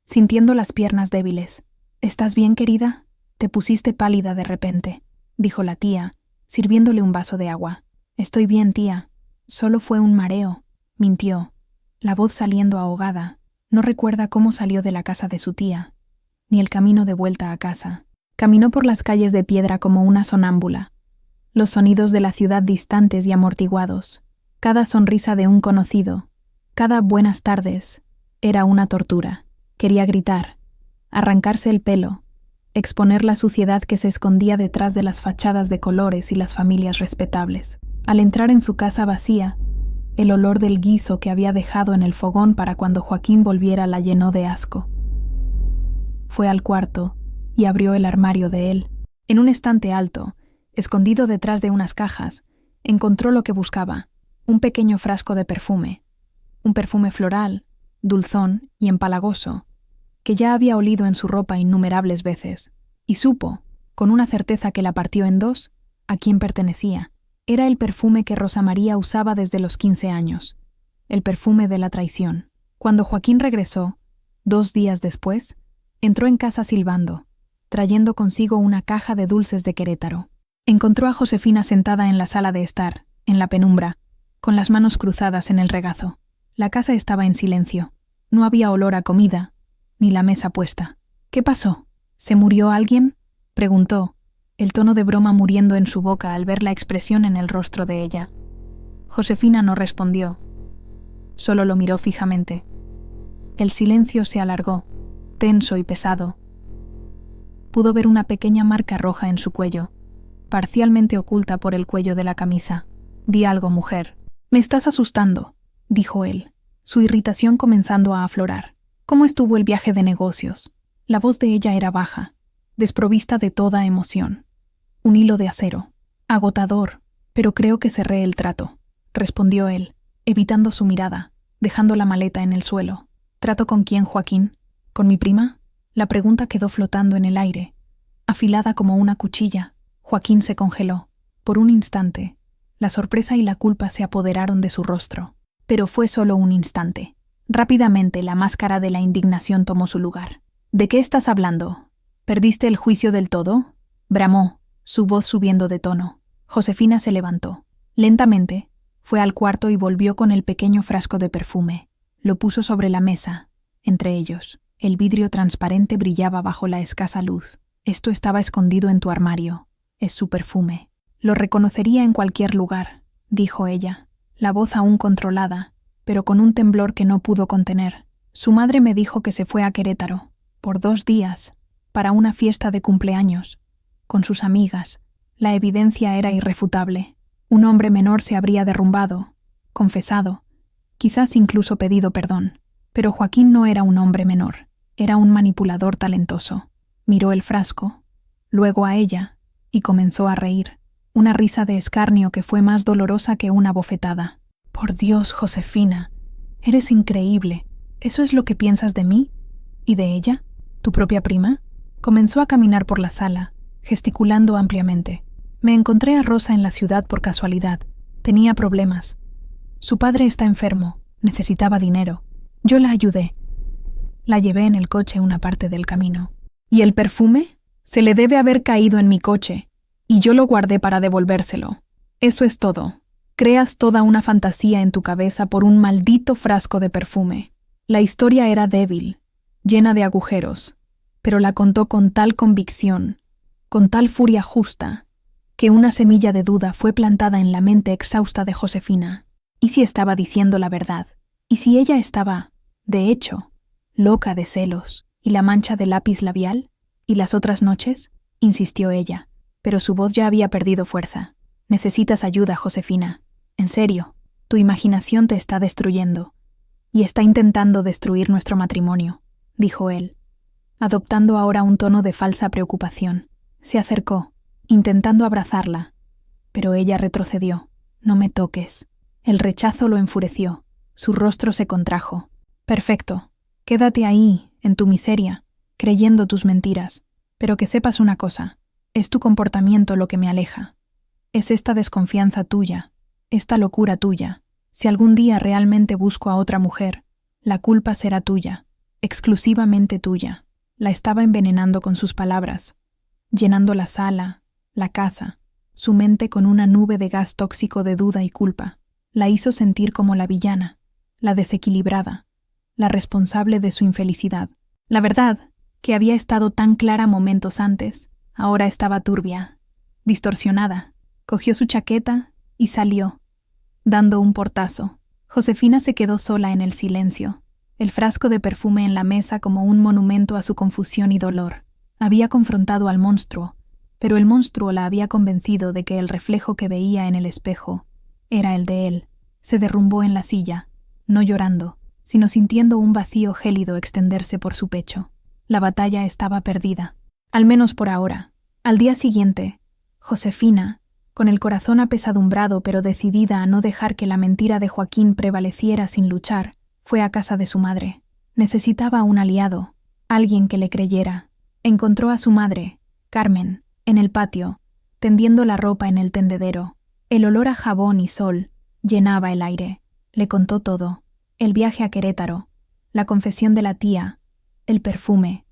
[SPEAKER 1] sintiendo las piernas débiles. «¿Estás bien, querida? Te pusiste pálida de repente», dijo la tía, sirviéndole un vaso de agua. «Estoy bien, tía. Solo fue un mareo», mintió, la voz saliendo ahogada. No recuerda cómo salió de la casa de su tía, ni el camino de vuelta a casa. Caminó por las calles de piedra como una sonámbula. Los sonidos de la ciudad distantes y amortiguados, cada sonrisa de un conocido, cada buenas tardes, era una tortura. Quería gritar, arrancarse el pelo, exponer la suciedad que se escondía detrás de las fachadas de colores y las familias respetables. Al entrar en su casa vacía, el olor del guiso que había dejado en el fogón para cuando Joaquín volviera la llenó de asco. Fue al cuarto y abrió el armario de él. En un estante alto, escondido detrás de unas cajas, encontró lo que buscaba, un pequeño frasco de perfume. Un perfume floral, dulzón y empalagoso, que ya había olido en su ropa innumerables veces, y supo, con una certeza que la partió en dos, a quién pertenecía. Era el perfume que Rosa María usaba desde los 15 años, el perfume de la traición. Cuando Joaquín regresó, 2 días después, entró en casa silbando, trayendo consigo una caja de dulces de Querétaro. Encontró a Josefina sentada en la sala de estar, en la penumbra, con las manos cruzadas en el regazo. La casa estaba en silencio. No había olor a comida, ni la mesa puesta. ¿Qué pasó? ¿Se murió alguien?, preguntó, el tono de broma muriendo en su boca al ver la expresión en el rostro de ella. Josefina no respondió. Solo lo miró fijamente. El silencio se alargó, tenso y pesado. Pudo ver una pequeña marca roja en su cuello, parcialmente oculta por el cuello de la camisa. «Di algo, mujer». «Me estás asustando», dijo él, su irritación comenzando a aflorar. «¿Cómo estuvo el viaje de negocios?» La voz de ella era baja, desprovista de toda emoción. Un hilo de acero. «Agotador, pero creo que cerré el trato», respondió él, evitando su mirada, dejando la maleta en el suelo. «¿Trato con quién, Joaquín? ¿Con mi prima?» La pregunta quedó flotando en el aire, afilada como una cuchilla. Joaquín se congeló. Por un instante, la sorpresa y la culpa se apoderaron de su rostro. Pero fue solo un instante. Rápidamente la máscara de la indignación tomó su lugar. «¿De qué estás hablando? ¿Perdiste el juicio del todo?», bramó, su voz subiendo de tono. Josefina se levantó. Lentamente, fue al cuarto y volvió con el pequeño frasco de perfume. Lo puso sobre la mesa, entre ellos. El vidrio transparente brillaba bajo la escasa luz. «Esto estaba escondido en tu armario. Es su perfume. Lo reconocería en cualquier lugar», dijo ella, la voz aún controlada, pero con un temblor que no pudo contener. «Su madre me dijo que se fue a Querétaro, por 2 días, para una fiesta de cumpleaños, con sus amigas. La evidencia era irrefutable. Un hombre menor se habría derrumbado, confesado, quizás incluso pedido perdón. Pero Joaquín no era un hombre menor, era un manipulador talentoso». Miró el frasco, luego a ella, y comenzó a reír, una risa de escarnio que fue más dolorosa que una bofetada. «Por Dios, Josefina, eres increíble. ¿Eso es lo que piensas de mí? ¿Y de ella? ¿Tu propia prima?» Comenzó a caminar por la sala, gesticulando ampliamente. «Me encontré a Rosa en la ciudad por casualidad. Tenía problemas. Su padre está enfermo, necesitaba dinero. Yo la ayudé. La llevé en el coche una parte del camino». «¿Y el perfume? Se le debe haber caído en mi coche, y yo lo guardé para devolvérselo. Eso es todo. Creas toda una fantasía en tu cabeza por un maldito frasco de perfume». La historia era débil, llena de agujeros, pero la contó con tal convicción, con tal furia justa, que una semilla de duda fue plantada en la mente exhausta de Josefina. ¿Y si estaba diciendo la verdad? ¿Y si ella estaba, de hecho, loca de celos? ¿Y la mancha de lápiz labial? ¿Y las otras noches? Insistió ella, pero su voz ya había perdido fuerza. «Necesitas ayuda, Josefina. En serio, tu imaginación te está destruyendo. Y está intentando destruir nuestro matrimonio», dijo él, adoptando ahora un tono de falsa preocupación. Se acercó, intentando abrazarla, pero ella retrocedió. «No me toques». El rechazo lo enfureció. Su rostro se contrajo. «Perfecto. Quédate ahí, en tu miseria, creyendo tus mentiras. Pero que sepas una cosa, es tu comportamiento lo que me aleja. Es esta desconfianza tuya, esta locura tuya. Si algún día realmente busco a otra mujer, la culpa será tuya, exclusivamente tuya». La estaba envenenando con sus palabras, llenando la sala, la casa, su mente con una nube de gas tóxico de duda y culpa. La hizo sentir como la villana, la desequilibrada, la responsable de su infelicidad. La verdad, que había estado tan clara momentos antes, Ahora estaba turbia, distorsionada. Cogió su chaqueta y salió, dando un portazo. Josefina se quedó sola en el silencio, el frasco de perfume en la mesa como un monumento a su confusión y dolor. Había confrontado al monstruo, pero el monstruo la había convencido de que el reflejo que veía en el espejo era el de él. Se derrumbó en la silla, no llorando, sino sintiendo un vacío gélido extenderse por su pecho. La batalla estaba perdida, al menos por ahora. Al día siguiente, Josefina, con el corazón apesadumbrado pero decidida a no dejar que la mentira de Joaquín prevaleciera sin luchar, fue a casa de su madre. Necesitaba un aliado, alguien que le creyera. Encontró a su madre, Carmen, en el patio, tendiendo la ropa en el tendedero. El olor a jabón y sol llenaba el aire. Le contó todo: el viaje a Querétaro, la confesión de la tía, el perfume,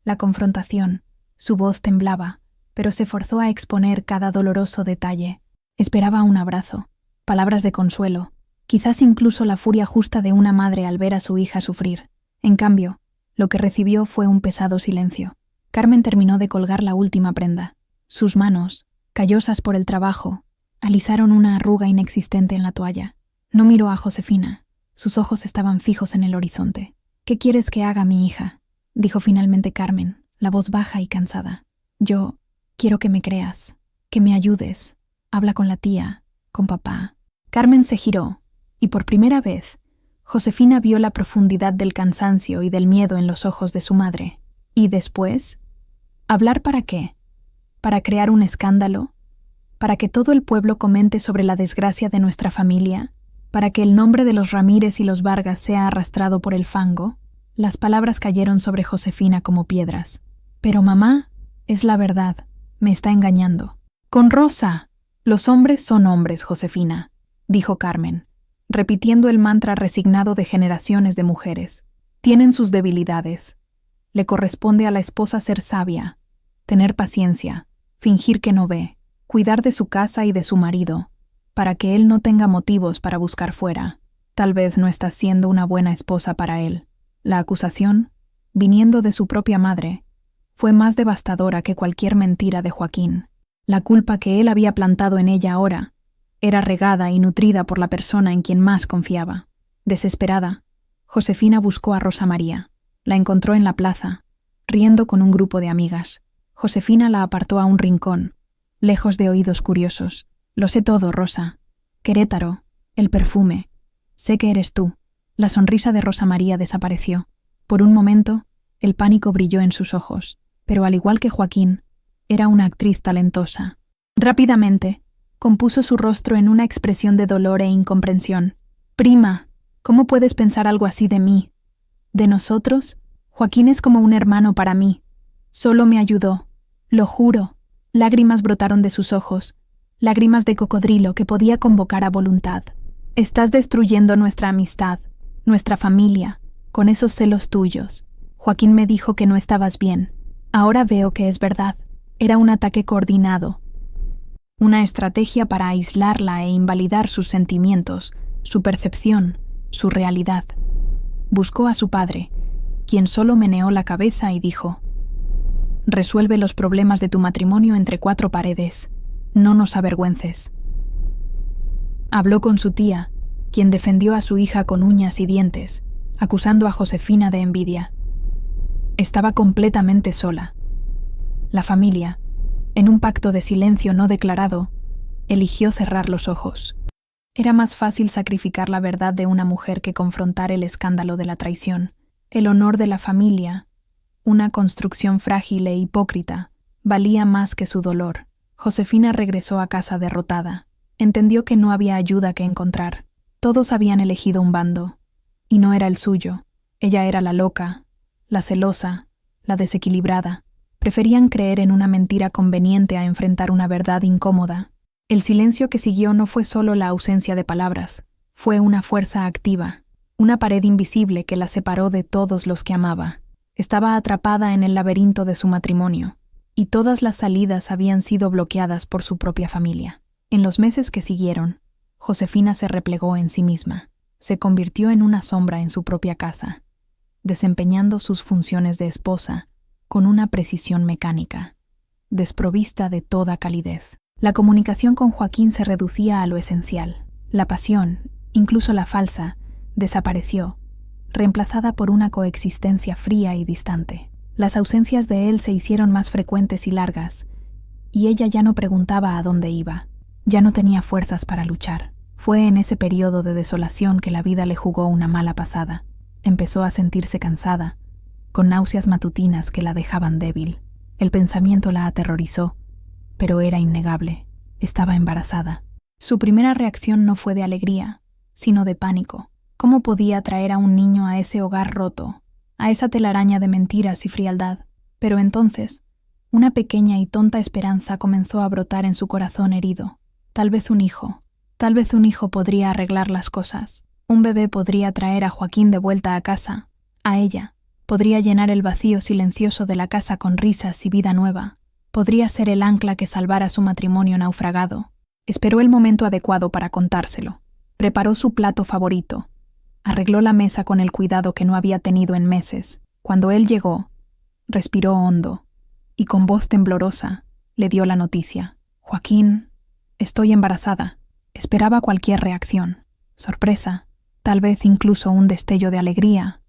[SPEAKER 1] la confrontación. Su voz temblaba, pero se forzó a exponer cada doloroso detalle. Esperaba un abrazo, palabras de consuelo, quizás incluso la furia justa de una madre al ver a su hija sufrir. En cambio, lo que recibió fue un pesado silencio. Carmen terminó de colgar la última prenda. Sus manos, callosas por el trabajo, alisaron una arruga inexistente en la toalla. No miró a Josefina. Sus ojos estaban fijos en el horizonte. «¿Qué quieres que haga, mi hija?», dijo finalmente Carmen, la voz baja y cansada. «Yo quiero que me creas, que me ayudes. Habla con la tía, con papá». Carmen se giró, y por primera vez, Josefina vio la profundidad del cansancio y del miedo en los ojos de su madre. ¿Y después? ¿Hablar para qué? ¿Para crear un escándalo? ¿Para que todo el pueblo comente sobre la desgracia de nuestra familia? ¿Para que el nombre de los Ramírez y los Vargas sea arrastrado por el fango? Las palabras cayeron sobre Josefina como piedras. «Pero mamá, es la verdad, me está engañando». «Con Rosa. Los hombres son hombres, Josefina», dijo Carmen, repitiendo el mantra resignado de generaciones de mujeres. «Tienen sus debilidades. Le corresponde a la esposa ser sabia, tener paciencia, fingir que no ve, cuidar de su casa y de su marido, para que él no tenga motivos para buscar fuera. Tal vez no estás siendo una buena esposa para él». La acusación, viniendo de su propia madre, fue más devastadora que cualquier mentira de Joaquín. La culpa que él había plantado en ella ahora era regada y nutrida por la persona en quien más confiaba. Desesperada, Josefina buscó a Rosa María. La encontró en la plaza, riendo con un grupo de amigas. Josefina la apartó a un rincón, lejos de oídos curiosos. «Lo sé todo, Rosa. Querétaro, el perfume. Sé que eres tú». La sonrisa de Rosa María desapareció. Por un momento, el pánico brilló en sus ojos, pero al igual que Joaquín, era una actriz talentosa. Rápidamente, compuso su rostro en una expresión de dolor e incomprensión. «Prima, ¿cómo puedes pensar algo así de mí? ¿De nosotros? Joaquín es como un hermano para mí. Solo me ayudó. Lo juro». Lágrimas brotaron de sus ojos, lágrimas de cocodrilo que podía convocar a voluntad. «Estás destruyendo nuestra amistad, nuestra familia, con esos celos tuyos. Joaquín me dijo que no estabas bien. Ahora veo que es verdad. Era un ataque coordinado. Una estrategia para aislarla e invalidar sus sentimientos, su percepción, su realidad». Buscó a su padre, quien solo meneó la cabeza y dijo: «Resuelve los problemas de tu matrimonio entre cuatro paredes. No nos avergüences». Habló con su tía, quien defendió a su hija con uñas y dientes, acusando a Josefina de envidia. Estaba completamente sola. La familia, en un pacto de silencio no declarado, eligió cerrar los ojos. Era más fácil sacrificar la verdad de una mujer que confrontar el escándalo de la traición. El honor de la familia, una construcción frágil e hipócrita, valía más que su dolor. Josefina regresó a casa derrotada. Entendió que no había ayuda que encontrar. Todos habían elegido un bando, y no era el suyo. Ella era la loca, la celosa, la desequilibrada. Preferían creer en una mentira conveniente a enfrentar una verdad incómoda. El silencio que siguió no fue solo la ausencia de palabras, fue una fuerza activa, una pared invisible que la separó de todos los que amaba. Estaba atrapada en el laberinto de su matrimonio, y todas las salidas habían sido bloqueadas por su propia familia. En los meses que siguieron, Josefina se replegó en sí misma, se convirtió en una sombra en su propia casa, desempeñando sus funciones de esposa con una precisión mecánica. desprovista de toda calidez. La comunicación con Joaquín se reducía a lo esencial. La pasión, incluso la falsa, desapareció, reemplazada por una coexistencia fría y distante. Las ausencias de él se hicieron más frecuentes y largas, y ella ya no preguntaba a dónde iba. Ya no tenía fuerzas para luchar. Fue en ese periodo de desolación que la vida le jugó una mala pasada. Empezó a sentirse cansada, con náuseas matutinas que la dejaban débil. El pensamiento la aterrorizó, pero era innegable. Estaba embarazada. Su primera reacción no fue de alegría, sino de pánico. ¿Cómo podía traer a un niño a ese hogar roto, a esa telaraña de mentiras y frialdad? Pero entonces, una pequeña y tonta esperanza comenzó a brotar en su corazón herido. Tal vez un hijo podría arreglar las cosas. Un bebé podría traer a Joaquín de vuelta a casa, a ella. Podría llenar el vacío silencioso de la casa con risas y vida nueva. Podría ser el ancla que salvara su matrimonio naufragado. Esperó el momento adecuado para contárselo. Preparó su plato favorito. Arregló la mesa con el cuidado que no había tenido en meses. Cuando él llegó, respiró hondo y con voz temblorosa le dio la noticia. «Joaquín, estoy embarazada». Esperaba cualquier reacción. Sorpresa, tal vez incluso un destello de alegría,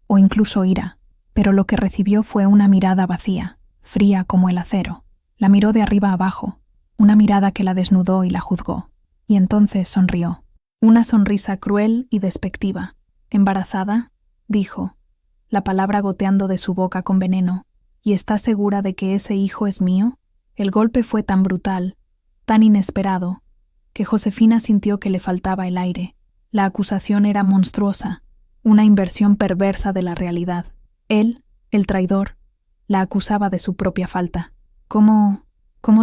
[SPEAKER 1] o incluso ira. Pero lo que recibió fue una mirada vacía, fría como el acero. La miró de arriba abajo, una mirada que la desnudó y la juzgó. Y entonces sonrió. Una sonrisa cruel y despectiva. «¿Embarazada?», dijo, la palabra goteando de su boca con veneno. «¿Y estás segura de que ese hijo es mío?». El golpe fue tan brutal, tan inesperado, que Josefina sintió que le faltaba el aire. La acusación era monstruosa, una inversión perversa de la realidad. Él, el traidor, la acusaba de su propia falta. «¿Cómo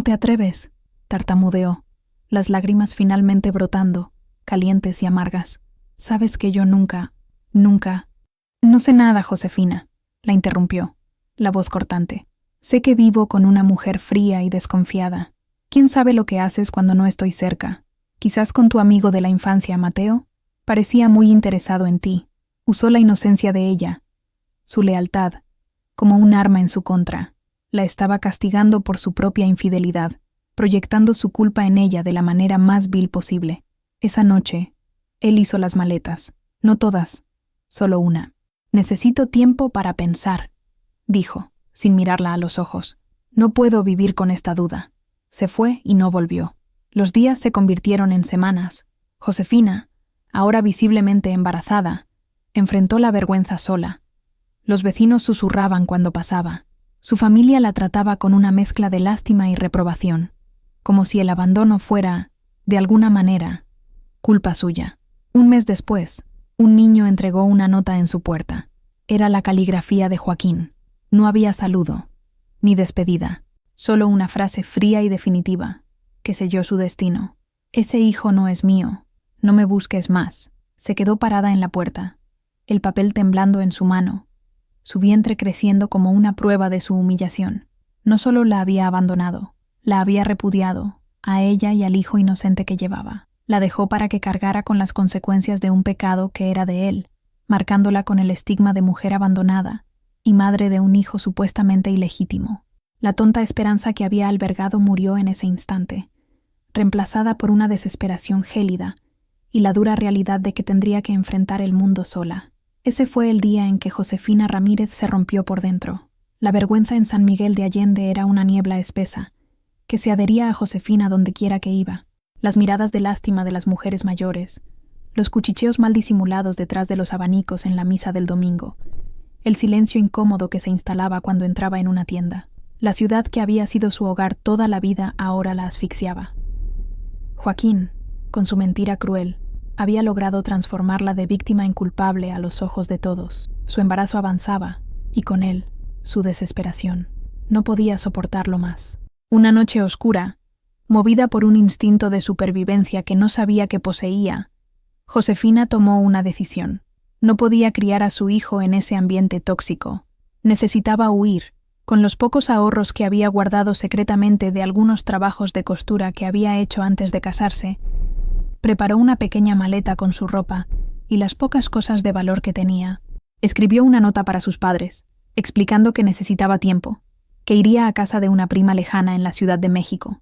[SPEAKER 1] te atreves?», tartamudeó, las lágrimas finalmente brotando, calientes y amargas. «Sabes que yo nunca... No sé nada, Josefina», la interrumpió, la voz cortante. «Sé que vivo con una mujer fría y desconfiada. ¿Quién sabe lo que haces cuando no estoy cerca? Quizás con tu amigo de la infancia, Mateo. Parecía muy interesado en ti. Usó la inocencia de ella, su lealtad, como un arma en su contra. La estaba castigando por su propia infidelidad, proyectando su culpa en ella de la manera más vil posible. Esa noche, él hizo las maletas. No todas, solo una. «Necesito tiempo para pensar», dijo, sin mirarla a los ojos. «No puedo vivir con esta duda». Se fue y no volvió. Los días se convirtieron en semanas. Josefina, ahora visiblemente embarazada, enfrentó la vergüenza sola. Los vecinos susurraban cuando pasaba. Su familia la trataba con una mezcla de lástima y reprobación, como si el abandono fuera, de alguna manera, culpa suya. Un mes después, un niño entregó una nota en su puerta. Era la caligrafía de Joaquín. No había saludo, ni despedida, solo una frase fría y definitiva, que selló su destino. «Ese hijo no es mío. No me busques más». Se quedó parada en la puerta, el papel temblando en su mano, su vientre creciendo como una prueba de su humillación. No solo la había abandonado, la había repudiado, a ella y al hijo inocente que llevaba. La dejó para que cargara con las consecuencias de un pecado que era de él, marcándola con el estigma de mujer abandonada y madre de un hijo supuestamente ilegítimo. La tonta esperanza que había albergado murió en ese instante, reemplazada por una desesperación gélida y la dura realidad de que tendría que enfrentar el mundo sola. Ese fue el día en que Josefina Ramírez se rompió por dentro. La vergüenza en San Miguel de Allende era una niebla espesa, que se adhería a Josefina donde quiera que iba. Las miradas de lástima de las mujeres mayores, los cuchicheos mal disimulados detrás de los abanicos en la misa del domingo, el silencio incómodo que se instalaba cuando entraba en una tienda. La ciudad que había sido su hogar toda la vida ahora la asfixiaba. Joaquín, con su mentira cruel, había logrado transformarla de víctima en culpable a los ojos de todos. Su embarazo avanzaba, y con él, su desesperación. No podía soportarlo más. Una noche oscura, movida por un instinto de supervivencia que no sabía que poseía, Josefina tomó una decisión. No podía criar a su hijo en ese ambiente tóxico. Necesitaba huir. Con los pocos ahorros que había guardado secretamente de algunos trabajos de costura que había hecho antes de casarse, preparó una pequeña maleta con su ropa y las pocas cosas de valor que tenía. Escribió una nota para sus padres, explicando que necesitaba tiempo, que iría a casa de una prima lejana en la Ciudad de México.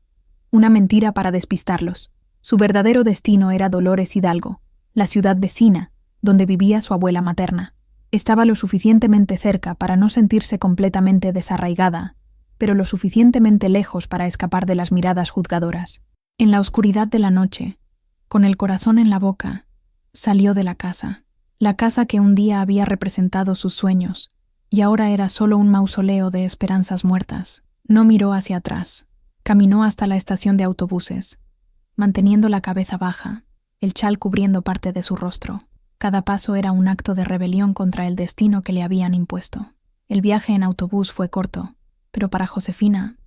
[SPEAKER 1] Una mentira para despistarlos. Su verdadero destino era Dolores Hidalgo, la ciudad vecina, donde vivía su abuela materna. Estaba lo suficientemente cerca para no sentirse completamente desarraigada, pero lo suficientemente lejos para escapar de las miradas juzgadoras. En la oscuridad de la noche, con el corazón en la boca, salió de la casa que un día había representado sus sueños, y ahora era solo un mausoleo de esperanzas muertas. No miró hacia atrás. Caminó hasta la estación de autobuses, manteniendo la cabeza baja, el chal cubriendo parte de su rostro. Cada paso era un acto de rebelión contra el destino que le habían impuesto. El viaje en autobús fue corto, pero para Josefina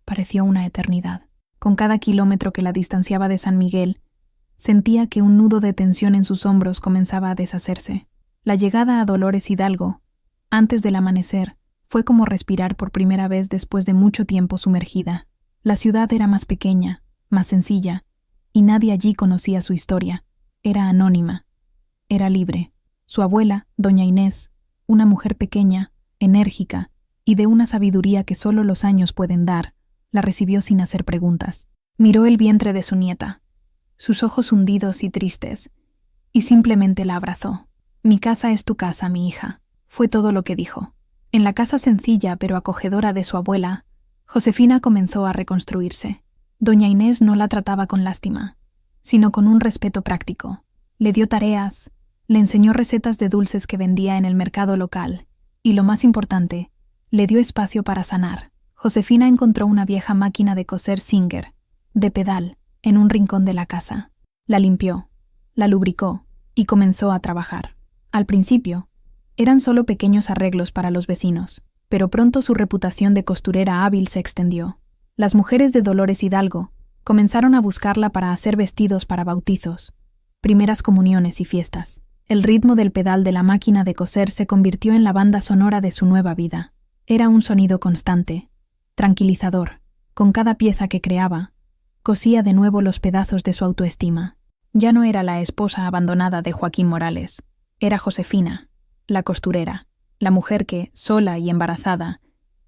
[SPEAKER 1] pareció una eternidad. Con cada kilómetro que la distanciaba de San Miguel, sentía que un nudo de tensión en sus hombros comenzaba a deshacerse. La llegada a Dolores Hidalgo, antes del amanecer, fue como respirar por primera vez después de mucho tiempo sumergida. La ciudad era más pequeña, más sencilla, y nadie allí conocía su historia. Era anónima. Era libre. Su abuela, doña Inés, una mujer pequeña, enérgica, y de una sabiduría que solo los años pueden dar, la recibió sin hacer preguntas. Miró el vientre de su nieta, sus ojos hundidos y tristes, y simplemente la abrazó. «Mi casa es tu casa, mi hija», fue todo lo que dijo. En la casa sencilla pero acogedora de su abuela, Josefina comenzó a reconstruirse. Doña Inés no la trataba con lástima, sino con un respeto práctico. Le dio tareas, le enseñó recetas de dulces que vendía en el mercado local, y lo más importante, le dio espacio para sanar. Josefina encontró una vieja máquina de coser Singer, de pedal, en un rincón de la casa. La limpió, la lubricó y comenzó a trabajar. Al principio, eran solo pequeños arreglos para los vecinos, pero pronto su reputación de costurera hábil se extendió. Las mujeres de Dolores Hidalgo comenzaron a buscarla para hacer vestidos para bautizos, primeras comuniones y fiestas. El ritmo del pedal de la máquina de coser se convirtió en la banda sonora de su nueva vida. Era un sonido constante, tranquilizador. Con cada pieza que creaba, cosía de nuevo los pedazos de su autoestima. Ya no era la esposa abandonada de Joaquín Morales. Era Josefina, la costurera, la mujer que, sola y embarazada,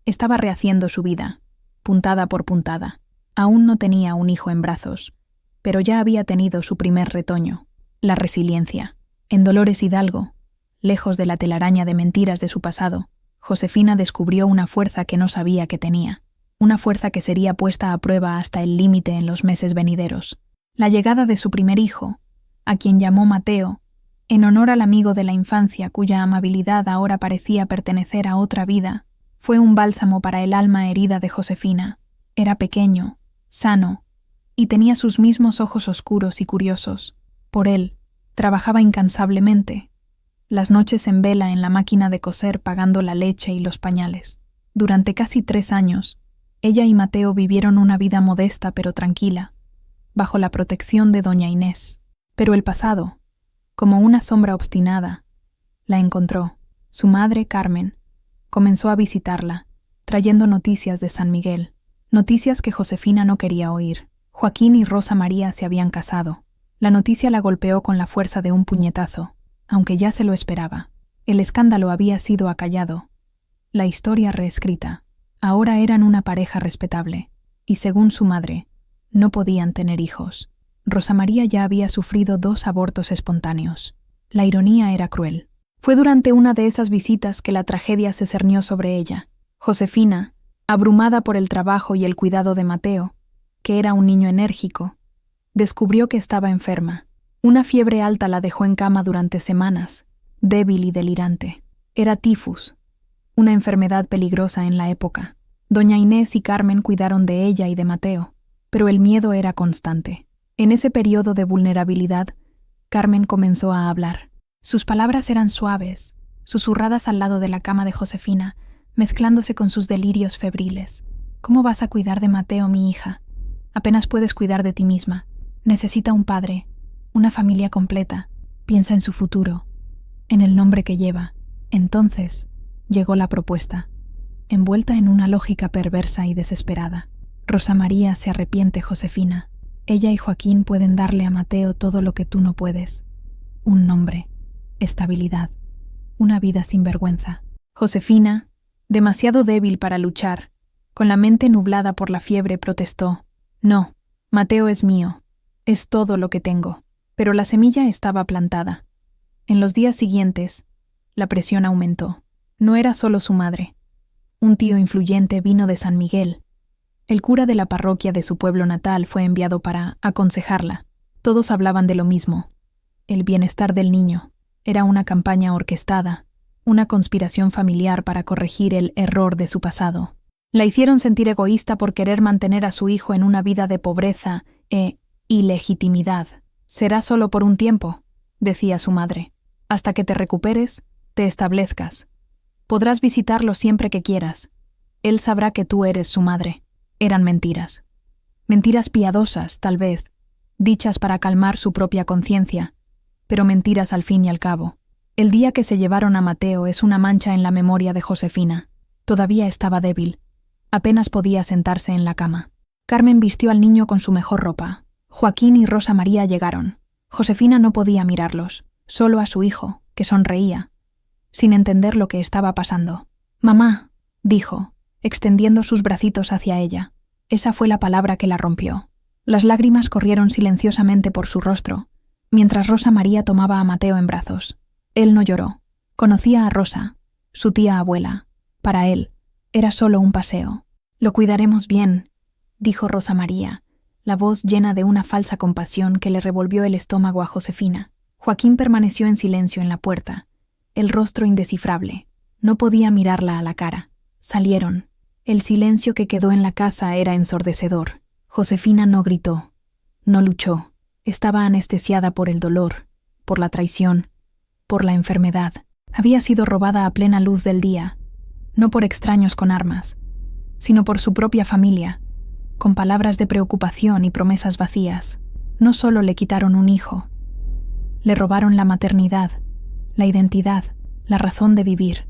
[SPEAKER 1] estaba rehaciendo su vida, puntada por puntada. Aún no tenía un hijo en brazos, pero ya había tenido su primer retoño, la resiliencia. En Dolores Hidalgo, lejos de la telaraña de mentiras de su pasado, Josefina descubrió una fuerza que no sabía que tenía, una fuerza que sería puesta a prueba hasta el límite en los meses venideros. La llegada de su primer hijo, a quien llamó Mateo, en honor al amigo de la infancia cuya amabilidad ahora parecía pertenecer a otra vida, fue un bálsamo para el alma herida de Josefina. Era pequeño, sano, y tenía sus mismos ojos oscuros y curiosos. Por él, trabajaba incansablemente, las noches en vela en la máquina de coser pagando la leche y los pañales. Durante casi 3 años, ella y Mateo vivieron una vida modesta pero tranquila, bajo la protección de doña Inés. Pero el pasado, como una sombra obstinada, la encontró. Su madre, Carmen, comenzó a visitarla, trayendo noticias de San Miguel, noticias que Josefina no quería oír. Joaquín y Rosa María se habían casado. La noticia la golpeó con la fuerza de un puñetazo, aunque ya se lo esperaba. El escándalo había sido acallado, la historia reescrita. Ahora eran una pareja respetable, y según su madre, no podían tener hijos. Rosa María ya había sufrido 2 abortos espontáneos. La ironía era cruel. Fue durante una de esas visitas que la tragedia se cernió sobre ella. Josefina, abrumada por el trabajo y el cuidado de Mateo, que era un niño enérgico, descubrió que estaba enferma. Una fiebre alta la dejó en cama durante semanas, débil y delirante. Era tifus, una enfermedad peligrosa en la época. Doña Inés y Carmen cuidaron de ella y de Mateo, pero el miedo era constante. En ese periodo de vulnerabilidad, Carmen comenzó a hablar. Sus palabras eran suaves, susurradas al lado de la cama de Josefina, mezclándose con sus delirios febriles. «¿Cómo vas a cuidar de Mateo, mi hija? Apenas puedes cuidar de ti misma. Necesita un padre, una familia completa. Piensa en su futuro, en el nombre que lleva». Entonces llegó la propuesta, envuelta en una lógica perversa y desesperada. «Rosa María se arrepiente, Josefina. Ella y Joaquín pueden darle a Mateo todo lo que tú no puedes. Un nombre, estabilidad, una vida sin vergüenza». Josefina, demasiado débil para luchar, Con la mente nublada por la fiebre protestó: «No, Mateo es mío. Es todo lo que tengo». Pero la semilla estaba plantada. En los días siguientes, la presión aumentó. No era solo su madre. Un tío influyente vino de San Miguel. El cura de la parroquia de su pueblo natal fue enviado para aconsejarla. Todos hablaban de lo mismo: el bienestar del niño. Era una campaña orquestada, una conspiración familiar para corregir el error de su pasado. La hicieron sentir egoísta por querer mantener a su hijo en una vida de pobreza e ilegitimidad. «Será solo por un tiempo», decía su madre. «Hasta que te recuperes, te establezcas. Podrás visitarlo siempre que quieras. Él sabrá que tú eres su madre». Eran mentiras. Mentiras piadosas, tal vez, dichas para calmar su propia conciencia, pero mentiras al fin y al cabo. El día que se llevaron a Mateo es una mancha en la memoria de Josefina. Todavía estaba débil. Apenas podía sentarse en la cama. Carmen vistió al niño con su mejor ropa. Joaquín y Rosa María llegaron. Josefina no podía mirarlos, solo a su hijo, que sonreía, sin entender lo que estaba pasando. «Mamá», dijo, extendiendo sus bracitos hacia ella. Esa fue la palabra que la rompió. Las lágrimas corrieron silenciosamente por su rostro, mientras Rosa María tomaba a Mateo en brazos. Él no lloró. Conocía a Rosa, su tía abuela. Para él, era solo un paseo. «Lo cuidaremos bien», dijo Rosa María, la voz llena de una falsa compasión que le revolvió el estómago a Josefina. Joaquín permaneció en silencio en la puerta, el rostro indescifrable. No podía mirarla a la cara. Salieron. El silencio que quedó en la casa era ensordecedor. Josefina no gritó, no luchó. Estaba anestesiada por el dolor, por la traición, por la enfermedad. Había sido robada a plena luz del día, no por extraños con armas, sino por su propia familia, con palabras de preocupación y promesas vacías. No solo le quitaron un hijo, le robaron la maternidad, la identidad, la razón de vivir.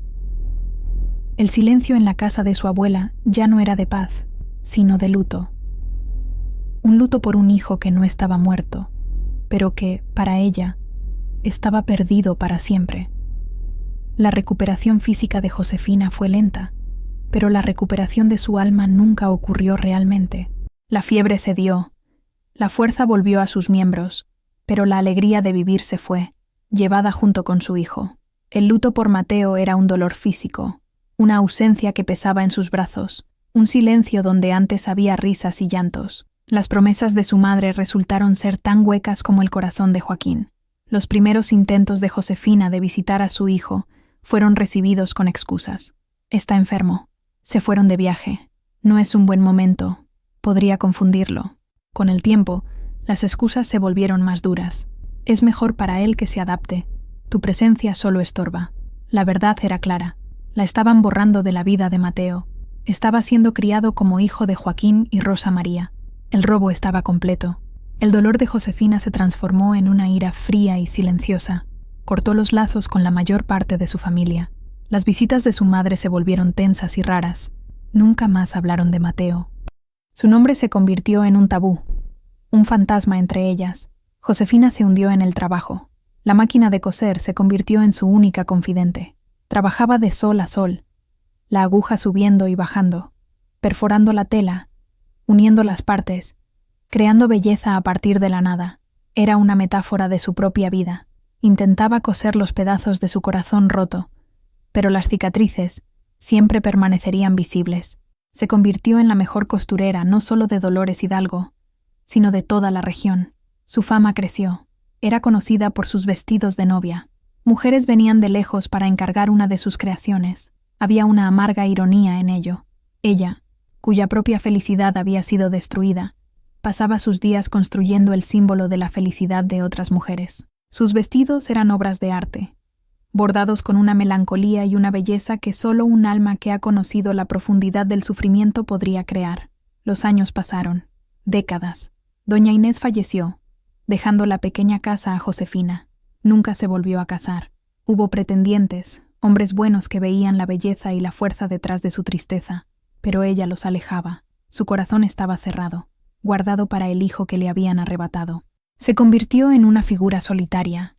[SPEAKER 1] El silencio en la casa de su abuela ya no era de paz, sino de luto. Un luto por un hijo que no estaba muerto, pero que, para ella, estaba perdido para siempre. La recuperación física de Josefina fue lenta, pero la recuperación de su alma nunca ocurrió realmente. La fiebre cedió, la fuerza volvió a sus miembros, pero la alegría de vivir se fue, llevada junto con su hijo. El luto por Mateo era un dolor físico, una ausencia que pesaba en sus brazos, un silencio donde antes había risas y llantos. Las promesas de su madre resultaron ser tan huecas como el corazón de Joaquín. Los primeros intentos de Josefina de visitar a su hijo fueron recibidos con excusas. «Está enfermo. Se fueron de viaje. No es un buen momento. Podría confundirlo». Con el tiempo, las excusas se volvieron más duras. «Es mejor para él que se adapte. Tu presencia solo estorba». La verdad era clara. La estaban borrando de la vida de Mateo. Estaba siendo criado como hijo de Joaquín y Rosa María. El robo estaba completo. El dolor de Josefina se transformó en una ira fría y silenciosa. Cortó los lazos con la mayor parte de su familia. Las visitas de su madre se volvieron tensas y raras. Nunca más hablaron de Mateo. Su nombre se convirtió en un tabú, un fantasma entre ellas. Josefina se hundió en el trabajo. La máquina de coser se convirtió en su única confidente. Trabajaba de sol a sol, la aguja subiendo y bajando, perforando la tela, uniendo las partes, creando belleza a partir de la nada. Era una metáfora de su propia vida. Intentaba coser los pedazos de su corazón roto, pero las cicatrices siempre permanecerían visibles. Se convirtió en la mejor costurera no solo de Dolores Hidalgo, sino de toda la región. Su fama creció. Era conocida por sus vestidos de novia. Mujeres venían de lejos para encargar una de sus creaciones. Había una amarga ironía en ello. Ella, cuya propia felicidad había sido destruida, pasaba sus días construyendo el símbolo de la felicidad de otras mujeres. Sus vestidos eran obras de arte, bordados con una melancolía y una belleza que solo un alma que ha conocido la profundidad del sufrimiento podría crear. Los años pasaron, décadas. Doña Inés falleció, dejando la pequeña casa a Josefina. Nunca se volvió a casar. Hubo pretendientes, hombres buenos que veían la belleza y la fuerza detrás de su tristeza, pero ella los alejaba. Su corazón estaba cerrado, guardado para el hijo que le habían arrebatado. Se convirtió en una figura solitaria,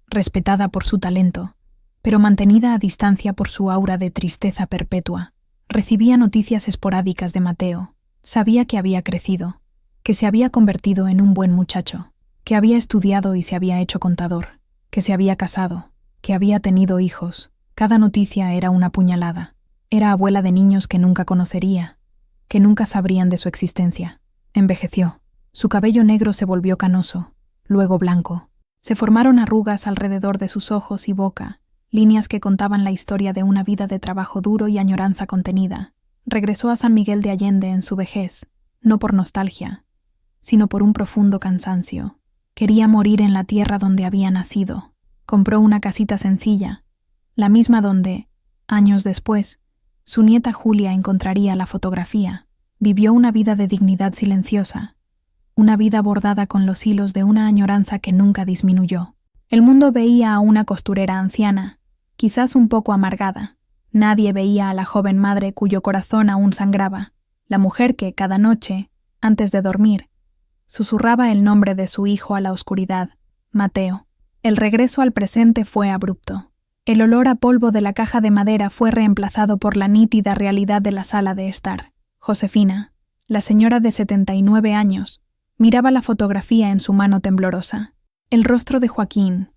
[SPEAKER 1] respetada por su talento, pero mantenida a distancia por su aura de tristeza perpetua. Recibía noticias esporádicas de Mateo. Sabía que había crecido, que se había convertido en un buen muchacho, que había estudiado y se había hecho contador, que se había casado, que había tenido hijos. Cada noticia era una puñalada. Era abuela de niños que nunca conocería, que nunca sabrían de su existencia. Envejeció. Su cabello negro se volvió canoso, luego blanco. Se formaron arrugas alrededor de sus ojos y boca, líneas que contaban la historia de una vida de trabajo duro y añoranza contenida. Regresó a San Miguel de Allende en su vejez, no por nostalgia, sino por un profundo cansancio. Quería morir en la tierra donde había nacido. Compró una casita sencilla, la misma donde, años después, su nieta Julia encontraría la fotografía. Vivió una vida de dignidad silenciosa, una vida bordada con los hilos de una añoranza que nunca disminuyó. El mundo veía a una costurera anciana, quizás un poco amargada. Nadie veía a la joven madre cuyo corazón aún sangraba, la mujer que, cada noche, antes de dormir, susurraba el nombre de su hijo a la oscuridad, Mateo. El regreso al presente fue abrupto. El olor a polvo de la caja de madera fue reemplazado por la nítida realidad de la sala de estar. Josefina, la señora de 79 años, miraba la fotografía en su mano temblorosa. El rostro de Joaquín,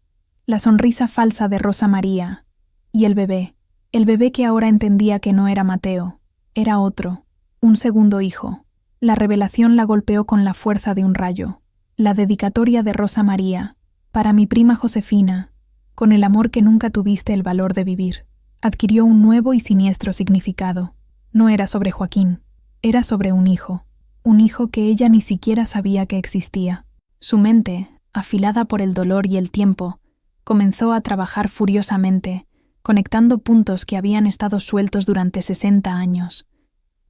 [SPEAKER 1] la sonrisa falsa de Rosa María, y el bebé que ahora entendía que no era Mateo, era otro, un segundo hijo. La revelación la golpeó con la fuerza de un rayo. La dedicatoria de Rosa María, para mi prima Josefina, con el amor que nunca tuviste el valor de vivir, adquirió un nuevo y siniestro significado. No era sobre Joaquín, era sobre un hijo que ella ni siquiera sabía que existía. Su mente, afilada por el dolor y el tiempo, comenzó a trabajar furiosamente, conectando puntos que habían estado sueltos durante 60 años.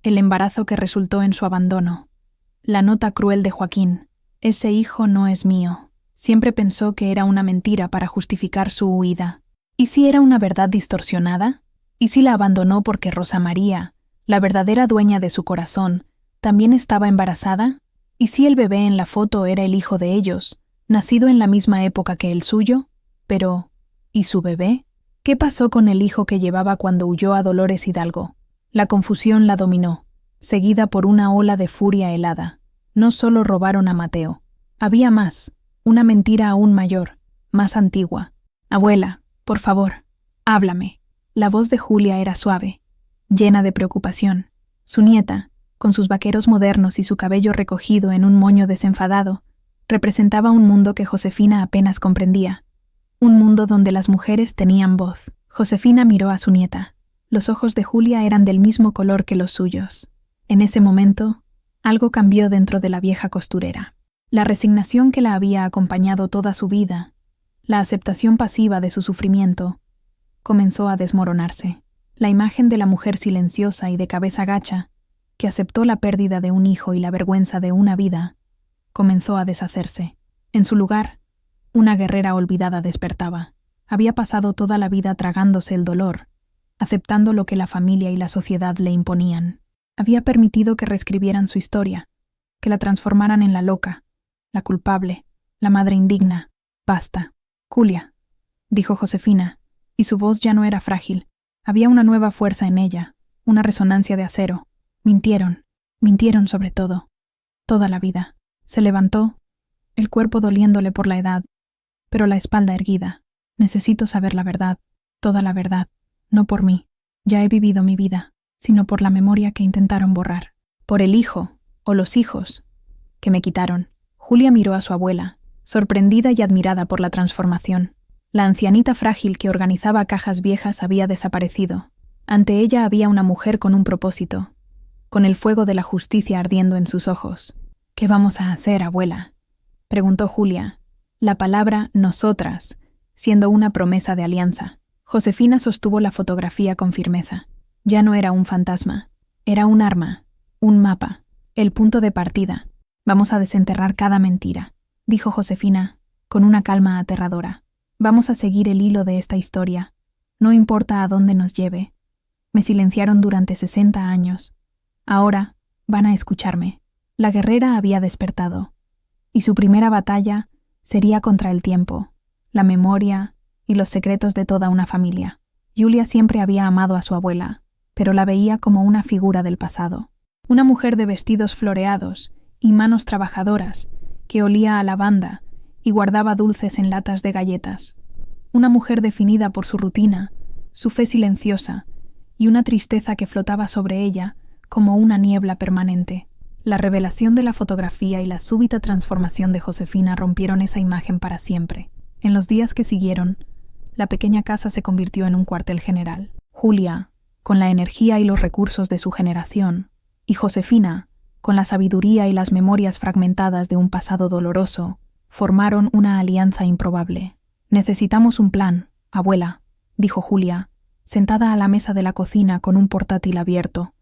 [SPEAKER 1] El embarazo que resultó en su abandono. La nota cruel de Joaquín. Ese hijo no es mío. Siempre pensó que era una mentira para justificar su huida. ¿Y si era una verdad distorsionada? ¿Y si la abandonó porque Rosa María, la verdadera dueña de su corazón, también estaba embarazada? ¿Y si el bebé en la foto era el hijo de ellos, nacido en la misma época que el suyo? Pero, ¿y su bebé? ¿Qué pasó con el hijo que llevaba cuando huyó a Dolores Hidalgo? La confusión la dominó, seguida por una ola de furia helada. No solo robaron a Mateo. Había más, una mentira aún mayor, más antigua. Abuela, por favor, háblame. La voz de Julia era suave, llena de preocupación. Su nieta, con sus vaqueros modernos y su cabello recogido en un moño desenfadado, representaba un mundo que Josefina apenas comprendía. Un mundo donde las mujeres tenían voz. Josefina miró a su nieta. Los ojos de Julia eran del mismo color que los suyos. En ese momento, algo cambió dentro de la vieja costurera. La resignación que la había acompañado toda su vida, la aceptación pasiva de su sufrimiento, comenzó a desmoronarse. La imagen de la mujer silenciosa y de cabeza gacha, que aceptó la pérdida de un hijo y la vergüenza de una vida, comenzó a deshacerse. En su lugar, una guerrera olvidada despertaba. Había pasado toda la vida tragándose el dolor, aceptando lo que la familia y la sociedad le imponían. Había permitido que reescribieran su historia, que la transformaran en la loca, la culpable, la madre indigna. Basta. Julia, dijo Josefina, y su voz ya no era frágil. Había una nueva fuerza en ella, una resonancia de acero. Mintieron sobre todo. Toda la vida. Se levantó, el cuerpo doliéndole por la edad, pero la espalda erguida. Necesito saber la verdad, toda la verdad, no por mí. Ya he vivido mi vida, sino por la memoria que intentaron borrar. Por el hijo, o los hijos, que me quitaron. Julia miró a su abuela, sorprendida y admirada por la transformación. La ancianita frágil que organizaba cajas viejas había desaparecido. Ante ella había una mujer con un propósito, con el fuego de la justicia ardiendo en sus ojos. «¿Qué vamos a hacer, abuela?», preguntó Julia, la palabra «nosotras» siendo una promesa de alianza. Josefina sostuvo la fotografía con firmeza. Ya no era un fantasma, era un arma, un mapa, el punto de partida. «Vamos a desenterrar cada mentira», dijo Josefina, con una calma aterradora. «Vamos a seguir el hilo de esta historia. No importa a dónde nos lleve. Me silenciaron durante 60 años. Ahora van a escucharme». La guerrera había despertado, y su primera batalla sería contra el tiempo, la memoria y los secretos de toda una familia. Julia siempre había amado a su abuela, pero la veía como una figura del pasado. Una mujer de vestidos floreados y manos trabajadoras, que olía a lavanda y guardaba dulces en latas de galletas. Una mujer definida por su rutina, su fe silenciosa y una tristeza que flotaba sobre ella como una niebla permanente. La revelación de la fotografía y la súbita transformación de Josefina rompieron esa imagen para siempre. En los días que siguieron, la pequeña casa se convirtió en un cuartel general. Julia, con la energía y los recursos de su generación, y Josefina, con la sabiduría y las memorias fragmentadas de un pasado doloroso, formaron una alianza improbable. «Necesitamos un plan, abuela», dijo Julia, sentada a la mesa de la cocina con un portátil abierto,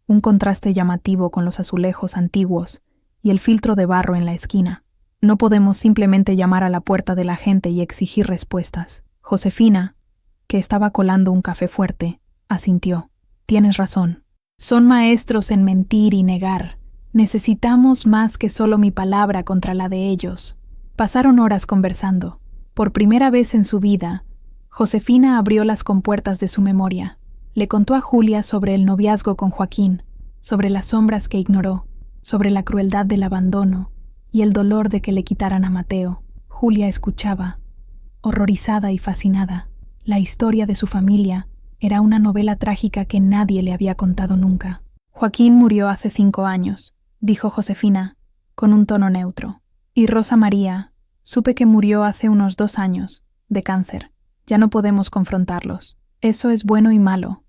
[SPEAKER 1] un contraste llamativo con los azulejos antiguos y el filtro de barro en la esquina. «No podemos simplemente llamar a la puerta de la gente y exigir respuestas». Josefina, que estaba colando un café fuerte, asintió. «Tienes razón. Son maestros en mentir y negar. Necesitamos más que solo mi palabra contra la de ellos». Pasaron horas conversando. Por primera vez en su vida, Josefina abrió las compuertas de su memoria. Le contó a Julia sobre el noviazgo con Joaquín, sobre las sombras que ignoró, sobre la crueldad del abandono y el dolor de que le quitaran a Mateo. Julia escuchaba, horrorizada y fascinada. La historia de su familia era una novela trágica que nadie le había contado nunca. «Joaquín murió hace 5 años», dijo Josefina, con un tono neutro. «Y Rosa María, supe que murió hace unos 2 años, de cáncer. Ya no podemos confrontarlos». «Eso es bueno y malo»,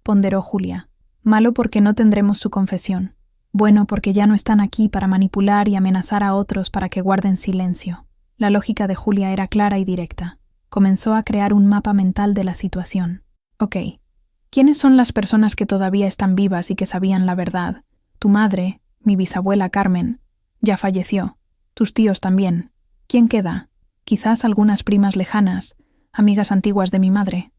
[SPEAKER 1] ponderó Julia. «Malo porque no tendremos su confesión. Bueno porque ya no están aquí para manipular y amenazar a otros para que guarden silencio». La lógica de Julia era clara y directa. Comenzó a crear un mapa mental de la situación. «Ok, ¿quiénes son las personas que todavía están vivas y que sabían la verdad? Tu madre, mi bisabuela Carmen, ya falleció. Tus tíos también. ¿Quién queda? Quizás algunas primas lejanas, amigas antiguas de mi madre»,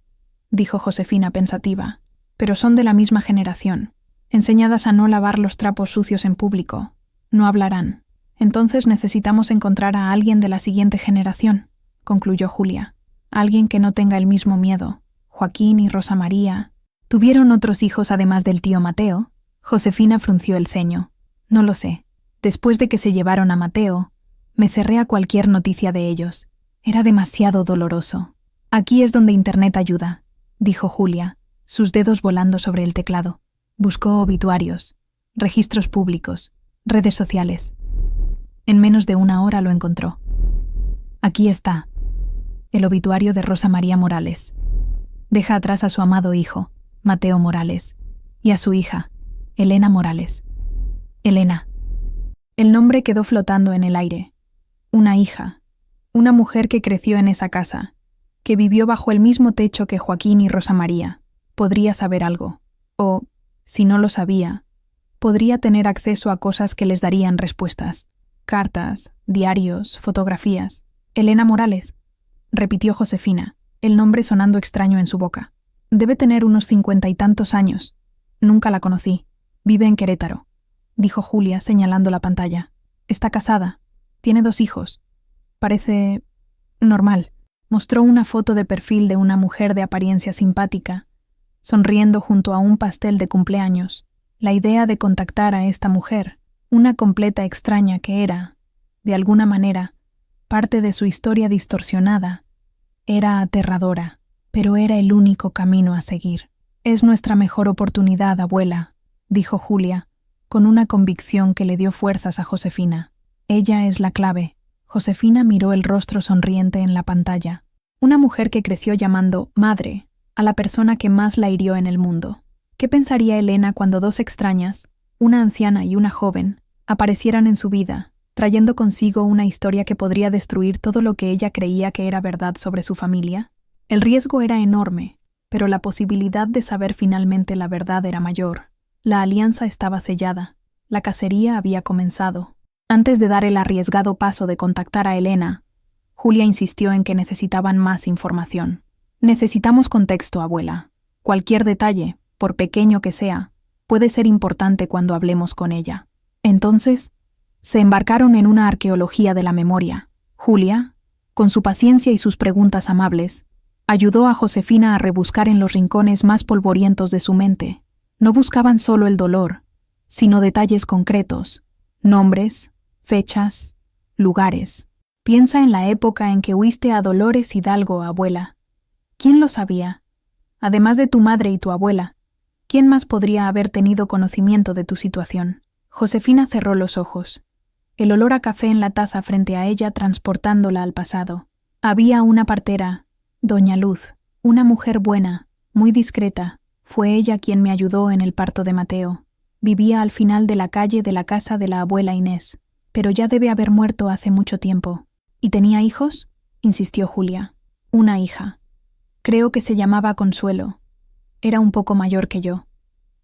[SPEAKER 1] dijo Josefina pensativa. «Pero son de la misma generación, enseñadas a no lavar los trapos sucios en público. No hablarán. Entonces necesitamos encontrar a alguien de la siguiente generación», concluyó Julia. «Alguien que no tenga el mismo miedo. Joaquín y Rosa María». «¿Tuvieron otros hijos además del tío Mateo?» Josefina frunció el ceño. «No lo sé. Después de que se llevaron a Mateo, me cerré a cualquier noticia de ellos. Era demasiado doloroso». «Aquí es donde Internet ayuda», dijo Julia, sus dedos volando sobre el teclado. Buscó obituarios, registros públicos, redes sociales. En menos de 1 hora lo encontró. Aquí está, el obituario de Rosa María Morales. Deja atrás a su amado hijo, Mateo Morales, y a su hija, Elena Morales. Elena. El nombre quedó flotando en el aire. Una hija, una mujer que creció en esa casa, que vivió bajo el mismo techo que Joaquín y Rosa María. Podría saber algo, o, si no lo sabía, podría tener acceso a cosas que les darían respuestas. Cartas, diarios, fotografías. Elena Morales, repitió Josefina, el nombre sonando extraño en su boca. Debe tener unos 50 y tantos años. Nunca la conocí. Vive en Querétaro, dijo Julia señalando la pantalla. Está casada. Tiene 2 hijos. Parece normal. Mostró una foto de perfil de una mujer de apariencia simpática, sonriendo junto a un pastel de cumpleaños. La idea de contactar a esta mujer, una completa extraña que era, de alguna manera, parte de su historia distorsionada, era aterradora, pero era el único camino a seguir. «Es nuestra mejor oportunidad, abuela», dijo Julia, con una convicción que le dio fuerzas a Josefina. «Ella es la clave». Josefina miró el rostro sonriente en la pantalla. Una mujer que creció llamando madre a la persona que más la hirió en el mundo. ¿Qué pensaría Elena cuando 2 extrañas, una anciana y una joven, aparecieran en su vida, trayendo consigo una historia que podría destruir todo lo que ella creía que era verdad sobre su familia? El riesgo era enorme, pero la posibilidad de saber finalmente la verdad era mayor. La alianza estaba sellada. La cacería había comenzado. Antes de dar el arriesgado paso de contactar a Elena, Julia insistió en que necesitaban más información. «Necesitamos contexto, abuela. Cualquier detalle, por pequeño que sea, puede ser importante cuando hablemos con ella». Entonces, se embarcaron en una arqueología de la memoria. Julia, con su paciencia y sus preguntas amables, ayudó a Josefina a rebuscar en los rincones más polvorientos de su mente, No buscaban solo el dolor, sino detalles concretos, nombres, fechas, lugares. Piensa en la época en que huiste a Dolores Hidalgo, abuela. ¿Quién lo sabía? Además de tu madre y tu abuela, ¿quién más podría haber tenido conocimiento de tu situación? Josefina cerró los ojos. El olor a café en la taza frente a ella transportándola al pasado. Había una partera, doña Luz, una mujer buena, muy discreta. Fue ella quien me ayudó en el parto de Mateo. Vivía al final de la calle de la casa de la abuela Inés, pero ya debe haber muerto hace mucho tiempo. ¿Y tenía hijos?, insistió Julia. Una hija. Creo que se llamaba Consuelo. Era un poco mayor que yo.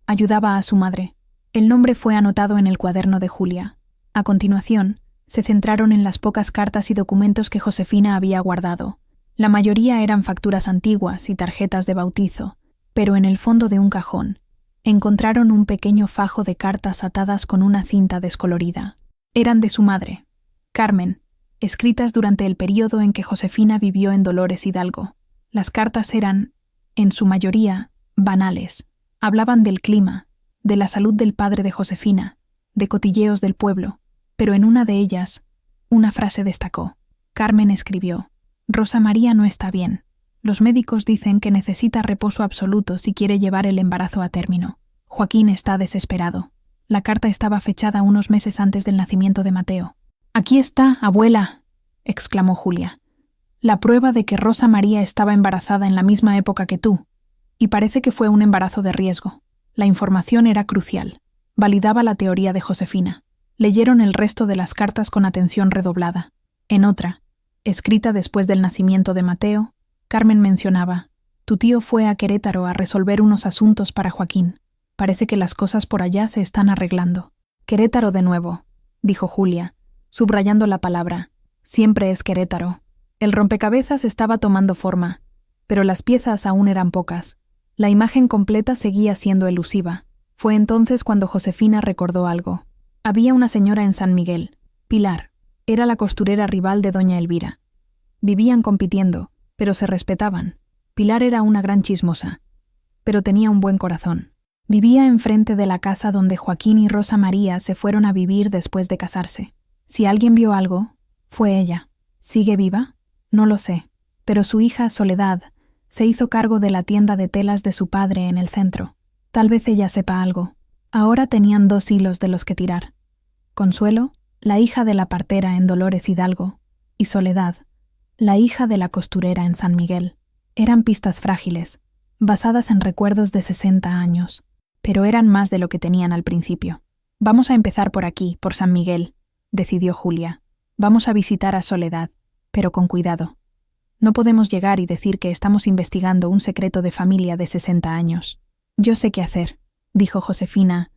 [SPEAKER 1] Ayudaba a su madre. El nombre fue anotado en el cuaderno de Julia. A continuación, se centraron en las pocas cartas y documentos que Josefina había guardado. La mayoría eran facturas antiguas y tarjetas de bautizo, pero en el fondo de un cajón encontraron un pequeño fajo de cartas atadas con una cinta descolorida. Eran de su madre, Carmen, escritas durante el período en que Josefina vivió en Dolores Hidalgo. Las cartas eran, en su mayoría, banales. Hablaban del clima, de la salud del padre de Josefina, de cotilleos del pueblo, pero en una de ellas, una frase destacó. Carmen escribió: Rosa María no está bien. Los médicos dicen que necesita reposo absoluto si quiere llevar el embarazo a término. Joaquín está desesperado. La carta estaba fechada unos meses antes del nacimiento de Mateo. «Aquí está, abuela», exclamó Julia. «La prueba de que Rosa María estaba embarazada en la misma época que tú. Y parece que fue un embarazo de riesgo. La información era crucial. Validaba la teoría de Josefina. Leyeron el resto de las cartas con atención redoblada. En otra, escrita después del nacimiento de Mateo, Carmen mencionaba: «Tu tío fue a Querétaro a resolver unos asuntos para Joaquín. Parece que las cosas por allá se están arreglando». «Querétaro de nuevo», dijo Julia, subrayando la palabra. «Siempre es Querétaro». El rompecabezas estaba tomando forma, pero las piezas aún eran pocas. La imagen completa seguía siendo elusiva. Fue entonces cuando Josefina recordó algo. Había una señora en San Miguel, Pilar. Era la costurera rival de doña Elvira. Vivían compitiendo, pero se respetaban. Pilar era una gran chismosa, pero tenía un buen corazón. Vivía enfrente de la casa donde Joaquín y Rosa María se fueron a vivir después de casarse. Si alguien vio algo, fue ella. ¿Sigue viva? No lo sé, pero su hija Soledad se hizo cargo de la tienda de telas de su padre en el centro. Tal vez ella sepa algo. Ahora tenían 2 hilos de los que tirar. Consuelo, la hija de la partera en Dolores Hidalgo, y Soledad, la hija de la costurera en San Miguel. Eran pistas frágiles, basadas en recuerdos de 60 años, pero eran más de lo que tenían al principio. «Vamos a empezar por aquí, por San Miguel», decidió Julia. «Vamos a visitar a Soledad, pero con cuidado. No podemos llegar y decir que estamos investigando un secreto de familia de 60 años. Yo sé qué hacer», dijo Josefina,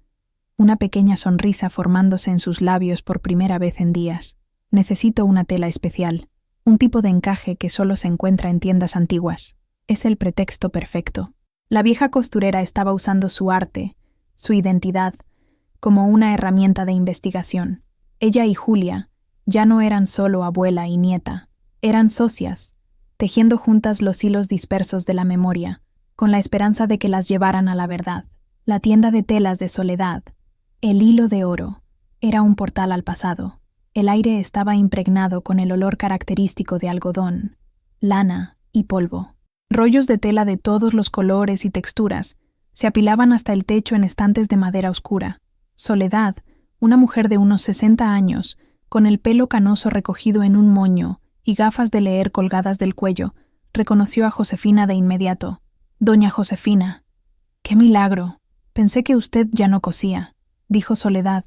[SPEAKER 1] una pequeña sonrisa formándose en sus labios por primera vez en días. «Necesito una tela especial. Un tipo de encaje que solo se encuentra en tiendas antiguas. Es el pretexto perfecto». La vieja costurera estaba usando su arte, su identidad, como una herramienta de investigación. Ella y Julia ya no eran solo abuela y nieta, eran socias, tejiendo juntas los hilos dispersos de la memoria, con la esperanza de que las llevaran a la verdad. La tienda de telas de Soledad, el hilo de oro, era un portal al pasado. El aire estaba impregnado con el olor característico de algodón, lana y polvo. Rollos de tela de todos los colores y texturas se apilaban hasta el techo en estantes de madera oscura. Soledad, una mujer de unos 60 años, con el pelo canoso recogido en un moño y gafas de leer colgadas del cuello, reconoció a Josefina de inmediato. «Doña Josefina». «¡Qué milagro! Pensé que usted ya no cosía», dijo Soledad,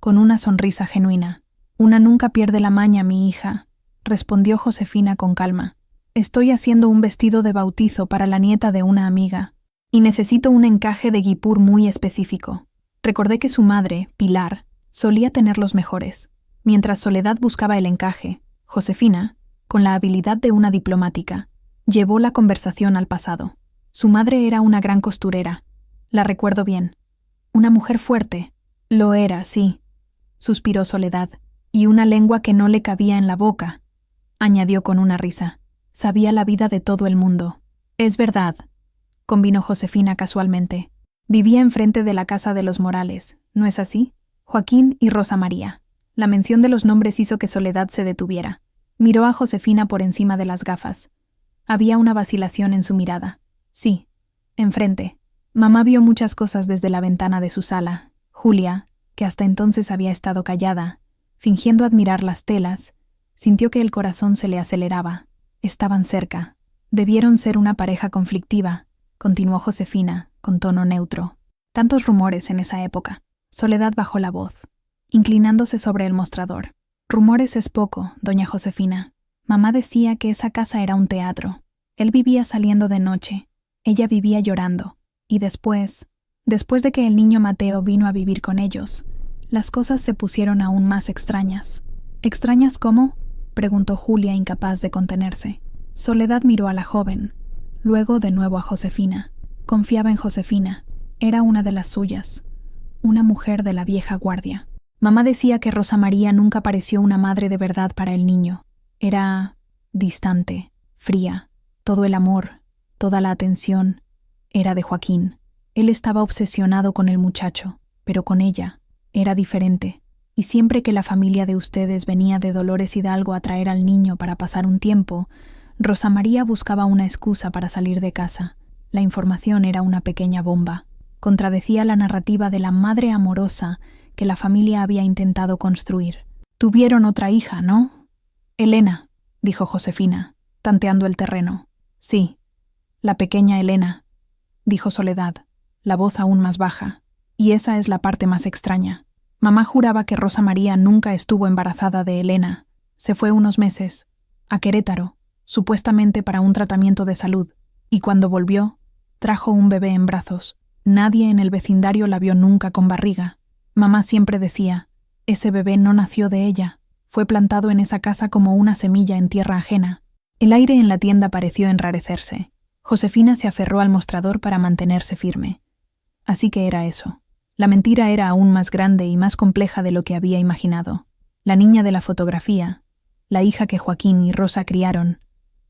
[SPEAKER 1] con una sonrisa genuina. «Una nunca pierde la maña, mi hija», respondió Josefina con calma. «Estoy haciendo un vestido de bautizo para la nieta de una amiga, y necesito un encaje de guipur muy específico». Recordé que su madre, Pilar, solía tener los mejores. Mientras Soledad buscaba el encaje, Josefina, con la habilidad de una diplomática, llevó la conversación al pasado. Su madre era una gran costurera. La recuerdo bien. Una mujer fuerte. Lo era, sí, suspiró Soledad. Y una lengua que no le cabía en la boca, añadió con una risa. Sabía la vida de todo el mundo. Es verdad, convino Josefina casualmente. Vivía enfrente de la casa de los Morales, ¿no es así? Joaquín y Rosa María. La mención de los nombres hizo que Soledad se detuviera. Miró a Josefina por encima de las gafas. Había una vacilación en su mirada. Sí, enfrente. Mamá vio muchas cosas desde la ventana de su sala. Julia, que hasta entonces había estado callada, fingiendo admirar las telas, sintió que el corazón se le aceleraba. Estaban cerca. Debieron ser una pareja conflictiva, continuó Josefina, con tono neutro. Tantos rumores en esa época. Soledad bajó la voz, inclinándose sobre el mostrador. Rumores es poco, doña Josefina. Mamá decía que esa casa era un teatro. Él vivía saliendo de noche. Ella vivía llorando. Y después de que el niño Mateo vino a vivir con ellos, las cosas se pusieron aún más extrañas. ¿Extrañas cómo?, preguntó Julia, incapaz de contenerse. Soledad miró a la joven, luego de nuevo a Josefina. Confiaba en Josefina. Era una de las suyas. Una mujer de la vieja guardia. Mamá decía que Rosa María nunca pareció una madre de verdad para el niño. Era distante, fría. Todo el amor, toda la atención, era de Joaquín. Él estaba obsesionado con el muchacho, pero con ella era diferente. Y siempre que la familia de ustedes venía de Dolores Hidalgo a traer al niño para pasar un tiempo, Rosa María buscaba una excusa para salir de casa. La información era una pequeña bomba. Contradecía la narrativa de la madre amorosa que la familia había intentado construir. Tuvieron otra hija, ¿no? Elena, dijo Josefina, tanteando el terreno. Sí, la pequeña Elena, dijo Soledad, la voz aún más baja. Y esa es la parte más extraña. Mamá juraba que Rosa María nunca estuvo embarazada de Elena. Se fue unos meses, a Querétaro, supuestamente para un tratamiento de salud, y cuando volvió, trajo un bebé en brazos. Nadie en el vecindario la vio nunca con barriga. Mamá siempre decía, ese bebé no nació de ella, fue plantado en esa casa como una semilla en tierra ajena. El aire en la tienda pareció enrarecerse. Josefina se aferró al mostrador para mantenerse firme. Así que era eso. La mentira era aún más grande y más compleja de lo que había imaginado. La niña de la fotografía, la hija que Joaquín y Rosa criaron,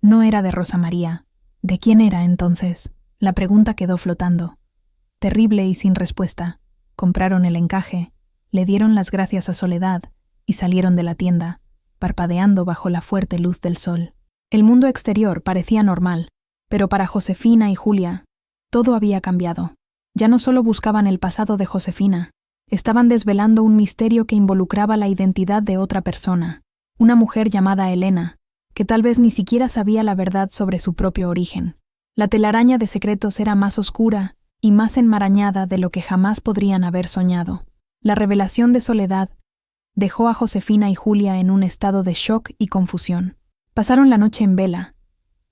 [SPEAKER 1] no era de Rosa María. ¿De quién era entonces? La pregunta quedó flotando. Terrible y sin respuesta. Compraron el encaje, le dieron las gracias a Soledad y salieron de la tienda, parpadeando bajo la fuerte luz del sol. El mundo exterior parecía normal, pero para Josefina y Julia, todo había cambiado. Ya no solo buscaban el pasado de Josefina, estaban desvelando un misterio que involucraba la identidad de otra persona, una mujer llamada Elena, que tal vez ni siquiera sabía la verdad sobre su propio origen. La telaraña de secretos era más oscura y más enmarañada de lo que jamás podrían haber soñado. La revelación de Soledad dejó a Josefina y Julia en un estado de shock y confusión. Pasaron la noche en vela,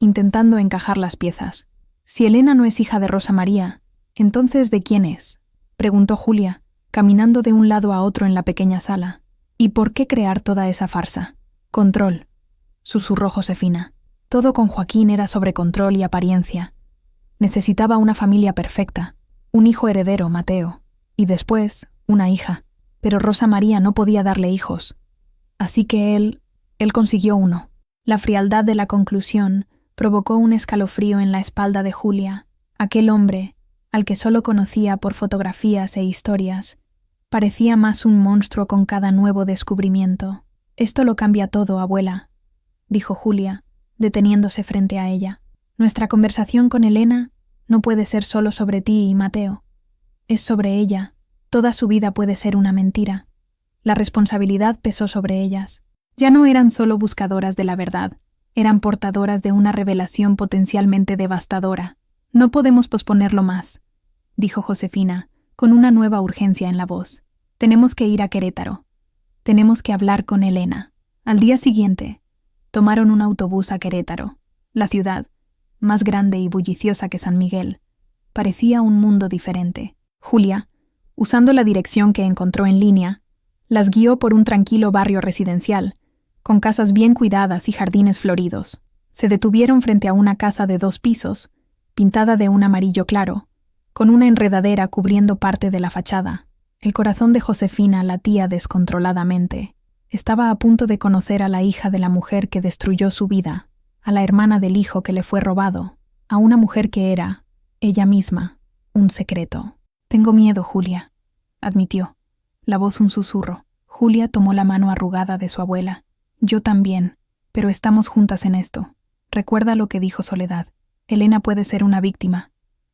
[SPEAKER 1] intentando encajar las piezas. Si Elena no es hija de Rosa María, ¿entonces de quién es?, preguntó Julia, caminando de un lado a otro en la pequeña sala. ¿Y por qué crear toda esa farsa? Control, susurró Josefina. Todo con Joaquín era sobre control y apariencia. Necesitaba una familia perfecta, un hijo heredero, Mateo, y después una hija. Pero Rosa María no podía darle hijos. Así que él consiguió uno. La frialdad de la conclusión provocó un escalofrío en la espalda de Julia. Aquel hombre, al que solo conocía por fotografías e historias, parecía más un monstruo con cada nuevo descubrimiento. Esto lo cambia todo, abuela, dijo Julia, deteniéndose frente a ella. Nuestra conversación con Elena no puede ser solo sobre ti y Mateo. Es sobre ella. Toda su vida puede ser una mentira. La responsabilidad pesó sobre ellas. Ya no eran solo buscadoras de la verdad, eran portadoras de una revelación potencialmente devastadora. No podemos posponerlo más, dijo Josefina, con una nueva urgencia en la voz. Tenemos que ir a Querétaro. Tenemos que hablar con Elena. Al día siguiente, tomaron un autobús a Querétaro. La ciudad, más grande y bulliciosa que San Miguel, parecía un mundo diferente. Julia, usando la dirección que encontró en línea, las guió por un tranquilo barrio residencial, con casas bien cuidadas y jardines floridos. Se detuvieron frente a una casa de 2 pisos, pintada de un amarillo claro, con una enredadera cubriendo parte de la fachada. El corazón de Josefina latía descontroladamente. Estaba a punto de conocer a la hija de la mujer que destruyó su vida, a la hermana del hijo que le fue robado, a una mujer que era, ella misma, un secreto. Tengo miedo, Julia, admitió. La voz un susurro. Julia tomó la mano arrugada de su abuela. Yo también, pero estamos juntas en esto. Recuerda lo que dijo Soledad. Elena puede ser una víctima,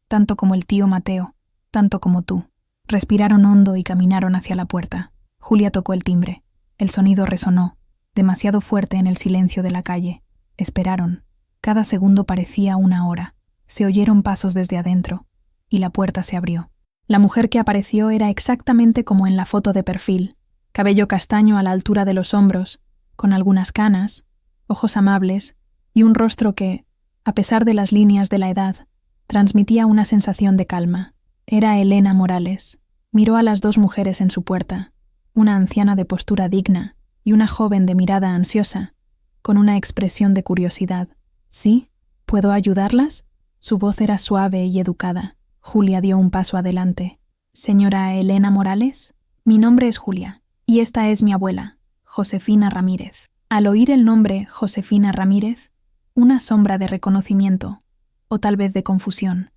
[SPEAKER 1] tanto como el tío Mateo, tanto como tú. Respiraron hondo y caminaron hacia la puerta. Julia tocó el timbre. El sonido resonó, demasiado fuerte en el silencio de la calle. Esperaron. Cada segundo parecía una hora. Se oyeron pasos desde adentro, y la puerta se abrió. La mujer que apareció era exactamente como en la foto de perfil. Cabello castaño a la altura de los hombros, con algunas canas, ojos amables y un rostro que, a pesar de las líneas de la edad, transmitía una sensación de calma. Era Elena Morales. Miró a las dos mujeres en su puerta, una anciana de postura digna y una joven de mirada ansiosa, con una expresión de curiosidad. ¿Sí? ¿Puedo ayudarlas? Su voz era suave y educada. Julia dio un paso adelante. «Señora Elena Morales, mi nombre es Julia, y esta es mi abuela, Josefina Ramírez». Al oír el nombre Josefina Ramírez, una sombra de reconocimiento, o tal vez de confusión,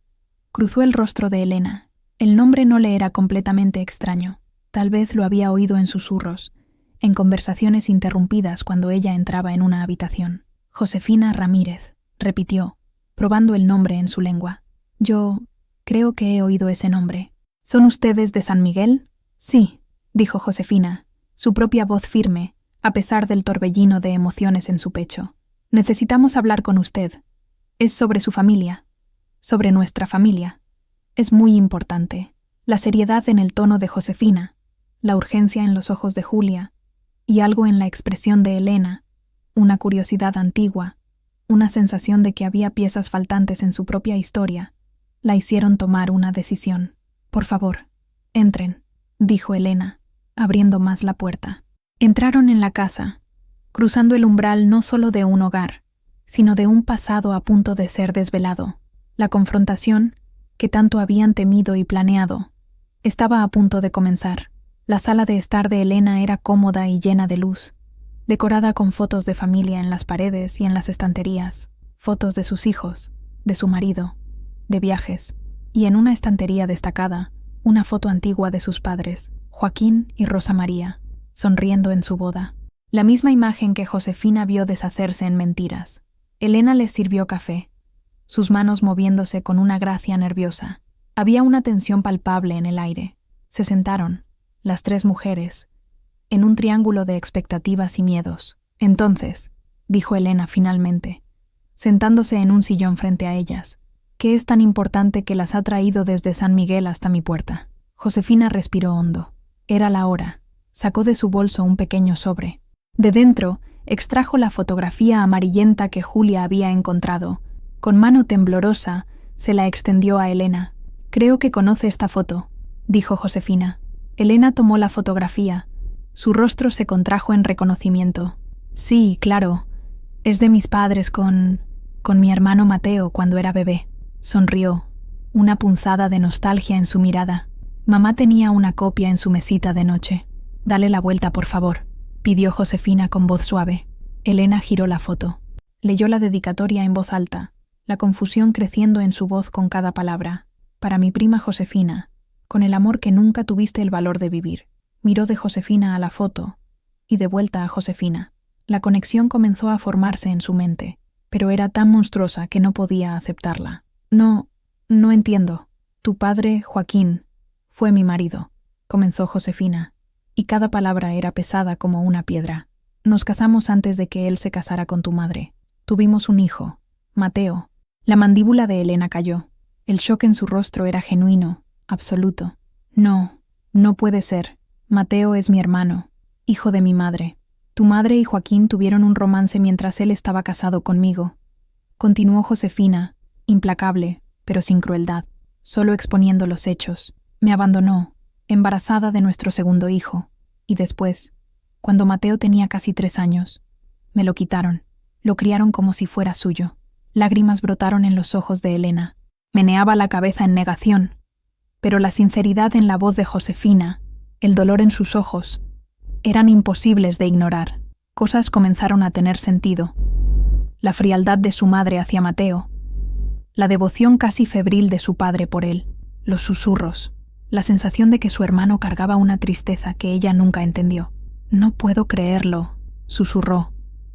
[SPEAKER 1] cruzó el rostro de Elena. El nombre no le era completamente extraño. Tal vez lo había oído en susurros, en conversaciones interrumpidas cuando ella entraba en una habitación. Josefina Ramírez, repitió, probando el nombre en su lengua. Yo creo que he oído ese nombre. ¿Son ustedes de San Miguel? Sí, dijo Josefina, su propia voz firme, a pesar del torbellino de emociones en su pecho. Necesitamos hablar con usted. Es sobre su familia, sobre nuestra familia. Es muy importante. La seriedad en el tono de Josefina, la urgencia en los ojos de Julia, y algo en la expresión de Elena, una curiosidad antigua, una sensación de que había piezas faltantes en su propia historia, la hicieron tomar una decisión. «Por favor, entren», dijo Elena, abriendo más la puerta. Entraron en la casa, cruzando el umbral no solo de un hogar, sino de un pasado a punto de ser desvelado. La confrontación, que tanto habían temido y planeado, estaba a punto de comenzar. La sala de estar de Elena era cómoda y llena de luz, decorada con fotos de familia en las paredes y en las estanterías, fotos de sus hijos, de su marido, de viajes, y en una estantería destacada, una foto antigua de sus padres, Joaquín y Rosa María, sonriendo en su boda. La misma imagen que Josefina vio deshacerse en mentiras. Elena les sirvió café, sus manos moviéndose con una gracia nerviosa. Había una tensión palpable en el aire. Se sentaron, las tres mujeres, en un triángulo de expectativas y miedos. «Entonces», dijo Elena finalmente, sentándose en un sillón frente a ellas, «¿qué es tan importante que las ha traído desde San Miguel hasta mi puerta?» Josefina respiró hondo. Era la hora. Sacó de su bolso un pequeño sobre. De dentro, extrajo la fotografía amarillenta que Julia había encontrado. Con mano temblorosa, se la extendió a Elena. «Creo que conoce esta foto», dijo Josefina. Elena tomó la fotografía. Su rostro se contrajo en reconocimiento. «Sí, claro. Es de mis padres con mi hermano Mateo cuando era bebé». Sonrió, una punzada de nostalgia en su mirada. Mamá tenía una copia en su mesita de noche. «Dale la vuelta, por favor», pidió Josefina con voz suave. Elena giró la foto. Leyó la dedicatoria en voz alta, la confusión creciendo en su voz con cada palabra. «Para mi prima Josefina, con el amor que nunca tuviste el valor de vivir». Miró de Josefina a la foto y de vuelta a Josefina. La conexión comenzó a formarse en su mente, pero era tan monstruosa que no podía aceptarla. No entiendo. Tu padre, Joaquín, fue mi marido», comenzó Josefina, y cada palabra era pesada como una piedra. «Nos casamos antes de que él se casara con tu madre. Tuvimos un hijo, Mateo». La mandíbula de Elena cayó. El shock en su rostro era genuino, absoluto. No puede ser. Mateo es mi hermano, hijo de mi madre. Tu madre y Joaquín tuvieron un romance mientras él estaba casado conmigo. Continuó Josefina, implacable, pero sin crueldad, solo exponiendo los hechos. Me abandonó, embarazada de nuestro segundo hijo, y después, cuando Mateo tenía casi 3 años, me lo quitaron. Lo criaron como si fuera suyo. Lágrimas brotaron en los ojos de Elena. Meneaba la cabeza en negación, pero la sinceridad en la voz de Josefina, el dolor en sus ojos, eran imposibles de ignorar. Cosas comenzaron a tener sentido. La frialdad de su madre hacia Mateo, la devoción casi febril de su padre por él, los susurros, la sensación de que su hermano cargaba una tristeza que ella nunca entendió. «No puedo creerlo», susurró,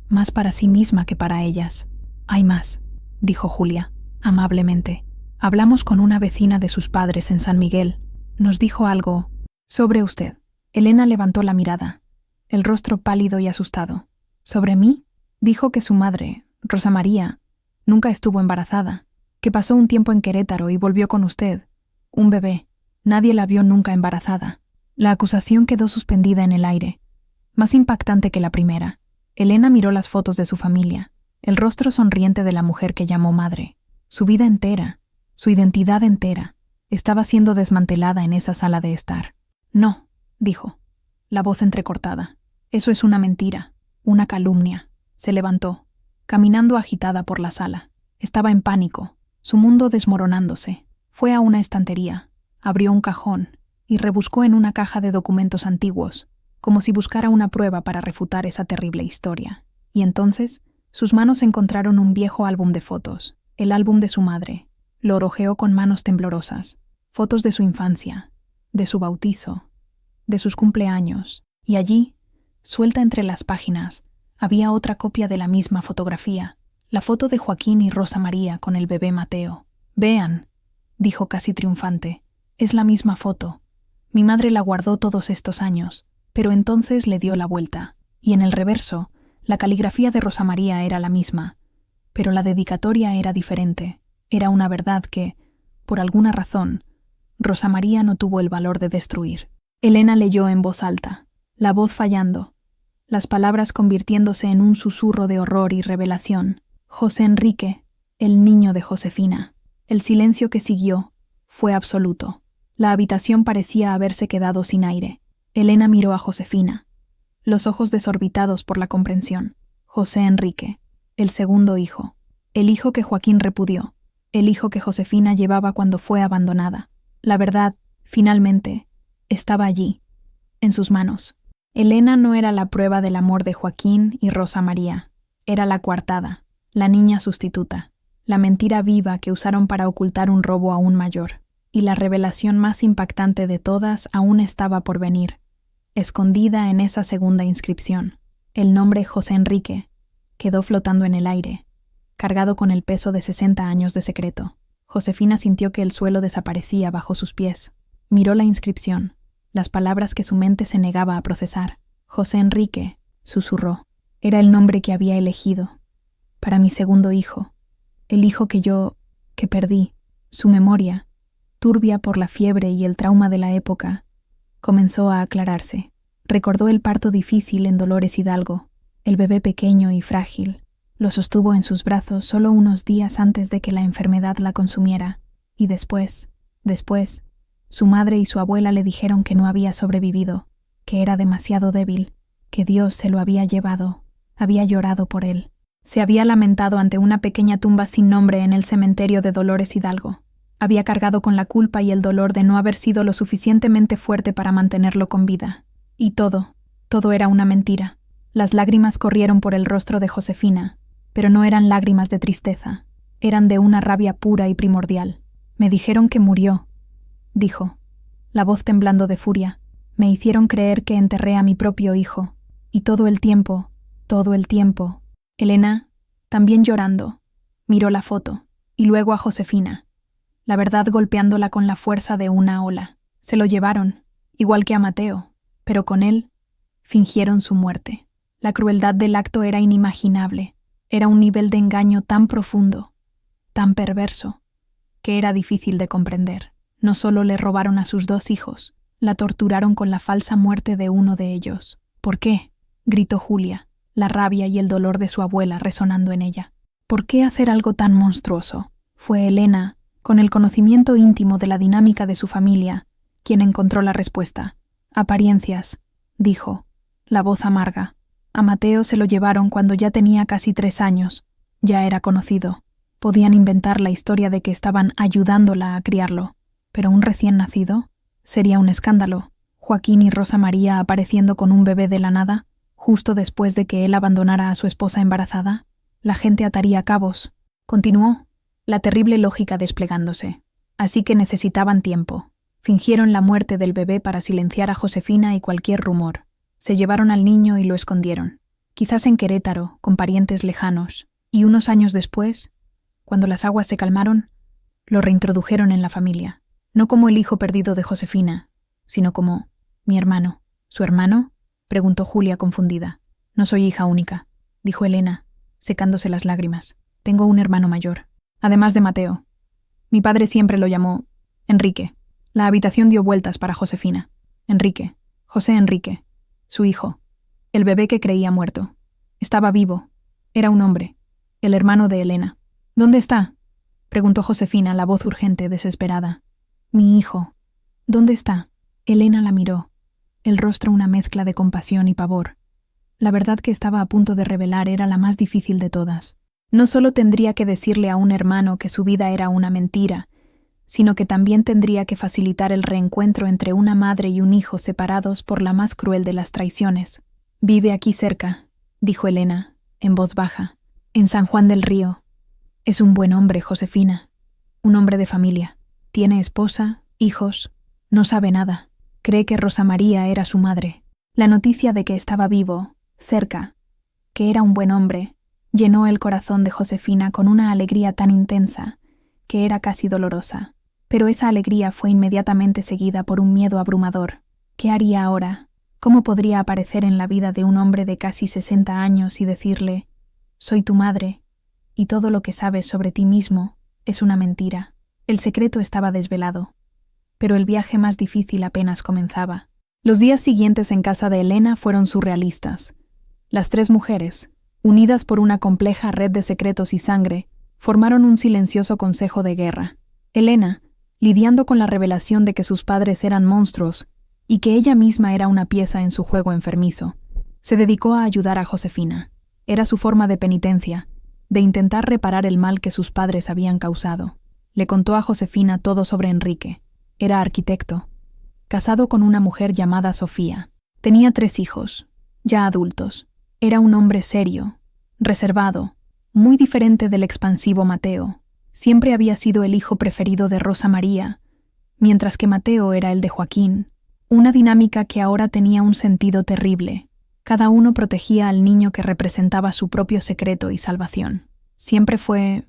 [SPEAKER 1] más para sí misma que para ellas. «Hay más», dijo Julia, amablemente. «Hablamos con una vecina de sus padres en San Miguel. Nos dijo algo sobre usted». Elena levantó la mirada, el rostro pálido y asustado. «¿Sobre mí?» Dijo que su madre, Rosa María, nunca estuvo embarazada, que pasó un tiempo en Querétaro y volvió con usted. Un bebé. Nadie la vio nunca embarazada». La acusación quedó suspendida en el aire, más impactante que la primera. Elena miró las fotos de su familia, el rostro sonriente de la mujer que llamó madre. Su vida entera, su identidad entera, estaba siendo desmantelada en esa sala de estar. «No», dijo, la voz entrecortada. «Eso es una mentira, una calumnia». Se levantó, caminando agitada por la sala. Estaba en pánico, su mundo desmoronándose. Fue a una estantería, abrió un cajón y rebuscó en una caja de documentos antiguos, como si buscara una prueba para refutar esa terrible historia. Y entonces, sus manos encontraron un viejo álbum de fotos, el álbum de su madre. Lo hojeó con manos temblorosas. Fotos de su infancia, de su bautizo, de sus cumpleaños. Y allí, suelta entre las páginas, había otra copia de la misma fotografía, la foto de Joaquín y Rosa María con el bebé Mateo. «Vean», dijo casi triunfante, «es la misma foto. Mi madre la guardó todos estos años, pero entonces le dio la vuelta, y en el reverso, la caligrafía de Rosa María era la misma, pero la dedicatoria era diferente. Era una verdad que, por alguna razón, Rosa María no tuvo el valor de destruir». Elena leyó en voz alta, la voz fallando, las palabras convirtiéndose en un susurro de horror y revelación. «José Enrique, el niño de Josefina». El silencio que siguió fue absoluto. La habitación parecía haberse quedado sin aire. Elena miró a Josefina, los ojos desorbitados por la comprensión. José Enrique, el segundo hijo, el hijo que Joaquín repudió, el hijo que Josefina llevaba cuando fue abandonada. La verdad, finalmente, estaba allí, en sus manos. Elena no era la prueba del amor de Joaquín y Rosa María, era la coartada, la niña sustituta, la mentira viva que usaron para ocultar un robo aún mayor. Y la revelación más impactante de todas aún estaba por venir, escondida en esa segunda inscripción. El nombre José Enrique quedó flotando en el aire, cargado con el peso de 60 años de secreto. Josefina sintió que el suelo desaparecía bajo sus pies. Miró la inscripción, las palabras que su mente se negaba a procesar. «José Enrique», susurró, «era el nombre que había elegido para mi segundo hijo, el hijo que perdí». Su memoria, turbia por la fiebre y el trauma de la época, comenzó a aclararse. Recordó el parto difícil en Dolores Hidalgo, el bebé pequeño y frágil. Lo sostuvo en sus brazos solo unos días antes de que la enfermedad la consumiera, y después, su madre y su abuela le dijeron que no había sobrevivido, que era demasiado débil, que Dios se lo había llevado. Había llorado por él. Se había lamentado ante una pequeña tumba sin nombre en el cementerio de Dolores Hidalgo. Había cargado con la culpa y el dolor de no haber sido lo suficientemente fuerte para mantenerlo con vida. Y todo era una mentira. Las lágrimas corrieron por el rostro de Josefina, pero no eran lágrimas de tristeza, eran de una rabia pura y primordial. «Me dijeron que murió», dijo, la voz temblando de furia. «Me hicieron creer que enterré a mi propio hijo. Y todo el tiempo. Elena, también llorando, miró la foto, y luego a Josefina, la verdad golpeándola con la fuerza de una ola. Se lo llevaron, igual que a Mateo, pero con él fingieron su muerte. La crueldad del acto era inimaginable. Era un nivel de engaño tan profundo, tan perverso, que era difícil de comprender. No solo le robaron a sus 2 hijos, la torturaron con la falsa muerte de uno de ellos. «¿Por qué?», gritó Julia, la rabia y el dolor de su abuela resonando en ella. «¿Por qué hacer algo tan monstruoso?». Fue Elena, con el conocimiento íntimo de la dinámica de su familia, quien encontró la respuesta. «Apariencias», dijo, la voz amarga. A Mateo se lo llevaron cuando ya tenía casi 3 años. Ya era conocido. Podían inventar la historia de que estaban ayudándola a criarlo. Pero un recién nacido sería un escándalo. Joaquín y Rosa María apareciendo con un bebé de la nada, justo después de que él abandonara a su esposa embarazada. La gente ataría cabos. Continuó, la terrible lógica desplegándose. Así que necesitaban tiempo. Fingieron la muerte del bebé para silenciar a Josefina y cualquier rumor. Se llevaron al niño y lo escondieron, quizás en Querétaro, con parientes lejanos, y unos años después, cuando las aguas se calmaron, lo reintrodujeron en la familia, no como el hijo perdido de Josefina, sino como mi hermano. ¿Su hermano?, preguntó Julia confundida. No soy hija única, dijo Elena, secándose las lágrimas. Tengo un hermano mayor, además de Mateo. Mi padre siempre lo llamó Enrique. La habitación dio vueltas para Josefina. Enrique, José Enrique, su hijo, el bebé que creía muerto. Estaba vivo, era un hombre, el hermano de Elena. ¿Dónde está?, preguntó Josefina, la voz urgente, desesperada. Mi hijo, ¿dónde está? Elena la miró, el rostro una mezcla de compasión y pavor. La verdad que estaba a punto de revelar era la más difícil de todas. No solo tendría que decirle a un hermano que su vida era una mentira, sino que también tendría que facilitar el reencuentro entre una madre y un hijo separados por la más cruel de las traiciones. Vive aquí cerca, dijo Elena, en voz baja, en San Juan del Río. Es un buen hombre, Josefina, un hombre de familia. Tiene esposa, hijos, no sabe nada. Cree que Rosa María era su madre. La noticia de que estaba vivo, cerca, que era un buen hombre, llenó el corazón de Josefina con una alegría tan intensa que era casi dolorosa. Pero esa alegría fue inmediatamente seguida por un miedo abrumador. ¿Qué haría ahora? ¿Cómo podría aparecer en la vida de un hombre de casi 60 años y decirle: soy tu madre, y todo lo que sabes sobre ti mismo es una mentira? El secreto estaba desvelado, pero el viaje más difícil apenas comenzaba. Los días siguientes en casa de Elena fueron surrealistas. Las tres mujeres, unidas por una compleja red de secretos y sangre, formaron un silencioso consejo de guerra. Elena, lidiando con la revelación de que sus padres eran monstruos y que ella misma era una pieza en su juego enfermizo, se dedicó a ayudar a Josefina. Era su forma de penitencia, de intentar reparar el mal que sus padres habían causado. Le contó a Josefina todo sobre Enrique. Era arquitecto, casado con una mujer llamada Sofía. Tenía 3 hijos, ya adultos. Era un hombre serio, reservado, muy diferente del expansivo Mateo. Siempre había sido el hijo preferido de Rosa María, mientras que Mateo era el de Joaquín. Una dinámica que ahora tenía un sentido terrible. Cada uno protegía al niño que representaba su propio secreto y salvación. Siempre fue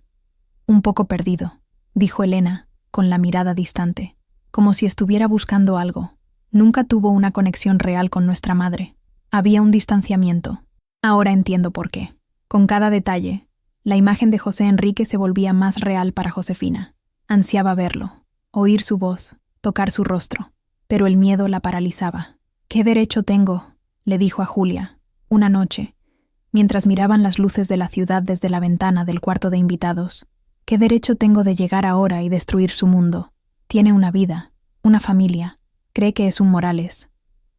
[SPEAKER 1] un poco perdido, dijo Elena, con la mirada distante, como si estuviera buscando algo. Nunca tuvo una conexión real con nuestra madre. Había un distanciamiento. Ahora entiendo por qué. Con cada detalle, la imagen de José Enrique se volvía más real para Josefina. Ansiaba verlo, oír su voz, tocar su rostro, pero el miedo la paralizaba. ¿Qué derecho tengo?, le dijo a Julia, una noche, mientras miraban las luces de la ciudad desde la ventana del cuarto de invitados. ¿Qué derecho tengo de llegar ahora y destruir su mundo? Tiene una vida, una familia, cree que es un Morales.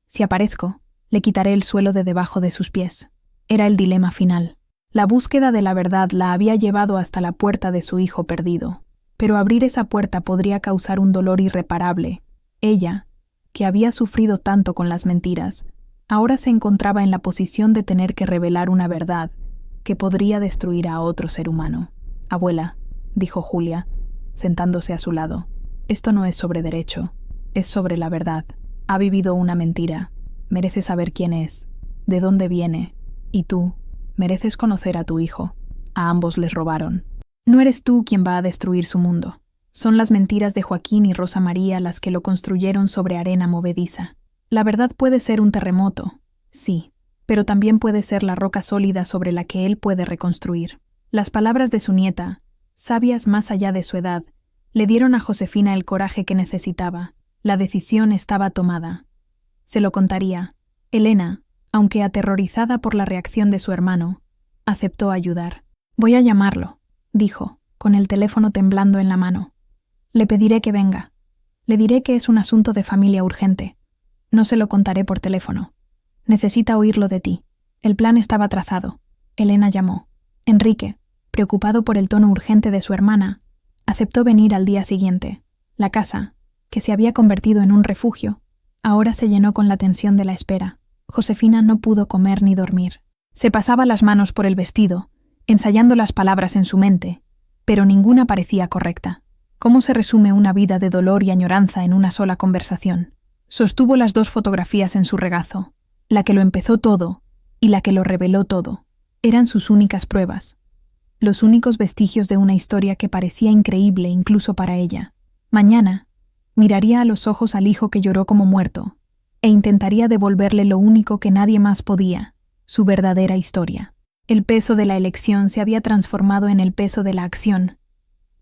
[SPEAKER 1] Si aparezco, le quitaré el suelo de debajo de sus pies. Era el dilema final. La búsqueda de la verdad la había llevado hasta la puerta de su hijo perdido, pero abrir esa puerta podría causar un dolor irreparable. Ella, que había sufrido tanto con las mentiras, ahora se encontraba en la posición de tener que revelar una verdad que podría destruir a otro ser humano. Abuela, dijo Julia, sentándose a su lado, esto no es sobre derecho, es sobre la verdad. Ha vivido una mentira, merece saber quién es, de dónde viene, y tú, mereces conocer a tu hijo. A ambos les robaron. No eres tú quien va a destruir su mundo. Son las mentiras de Joaquín y Rosa María las que lo construyeron sobre arena movediza. La verdad puede ser un terremoto, sí, pero también puede ser la roca sólida sobre la que él puede reconstruir. Las palabras de su nieta, sabias más allá de su edad, le dieron a Josefina el coraje que necesitaba. La decisión estaba tomada. Se lo contaría. Elena, aunque aterrorizada por la reacción de su hermano, aceptó ayudar. Voy a llamarlo, dijo, con el teléfono temblando en la mano. Le pediré que venga. Le diré que es un asunto de familia urgente. No se lo contaré por teléfono. Necesita oírlo de ti. El plan estaba trazado. Elena llamó. Enrique, preocupado por el tono urgente de su hermana, aceptó venir al día siguiente. La casa, que se había convertido en un refugio, ahora se llenó con la tensión de la espera. Josefina no pudo comer ni dormir. Se pasaba las manos por el vestido, ensayando las palabras en su mente, pero ninguna parecía correcta. ¿Cómo se resume una vida de dolor y añoranza en una sola conversación? Sostuvo las 2 fotografías en su regazo, la que lo empezó todo y la que lo reveló todo. Eran sus únicas pruebas, los únicos vestigios de una historia que parecía increíble incluso para ella. Mañana, miraría a los ojos al hijo que lloró como muerto e intentaría devolverle lo único que nadie más podía, su verdadera historia. El peso de la elección se había transformado en el peso de la acción.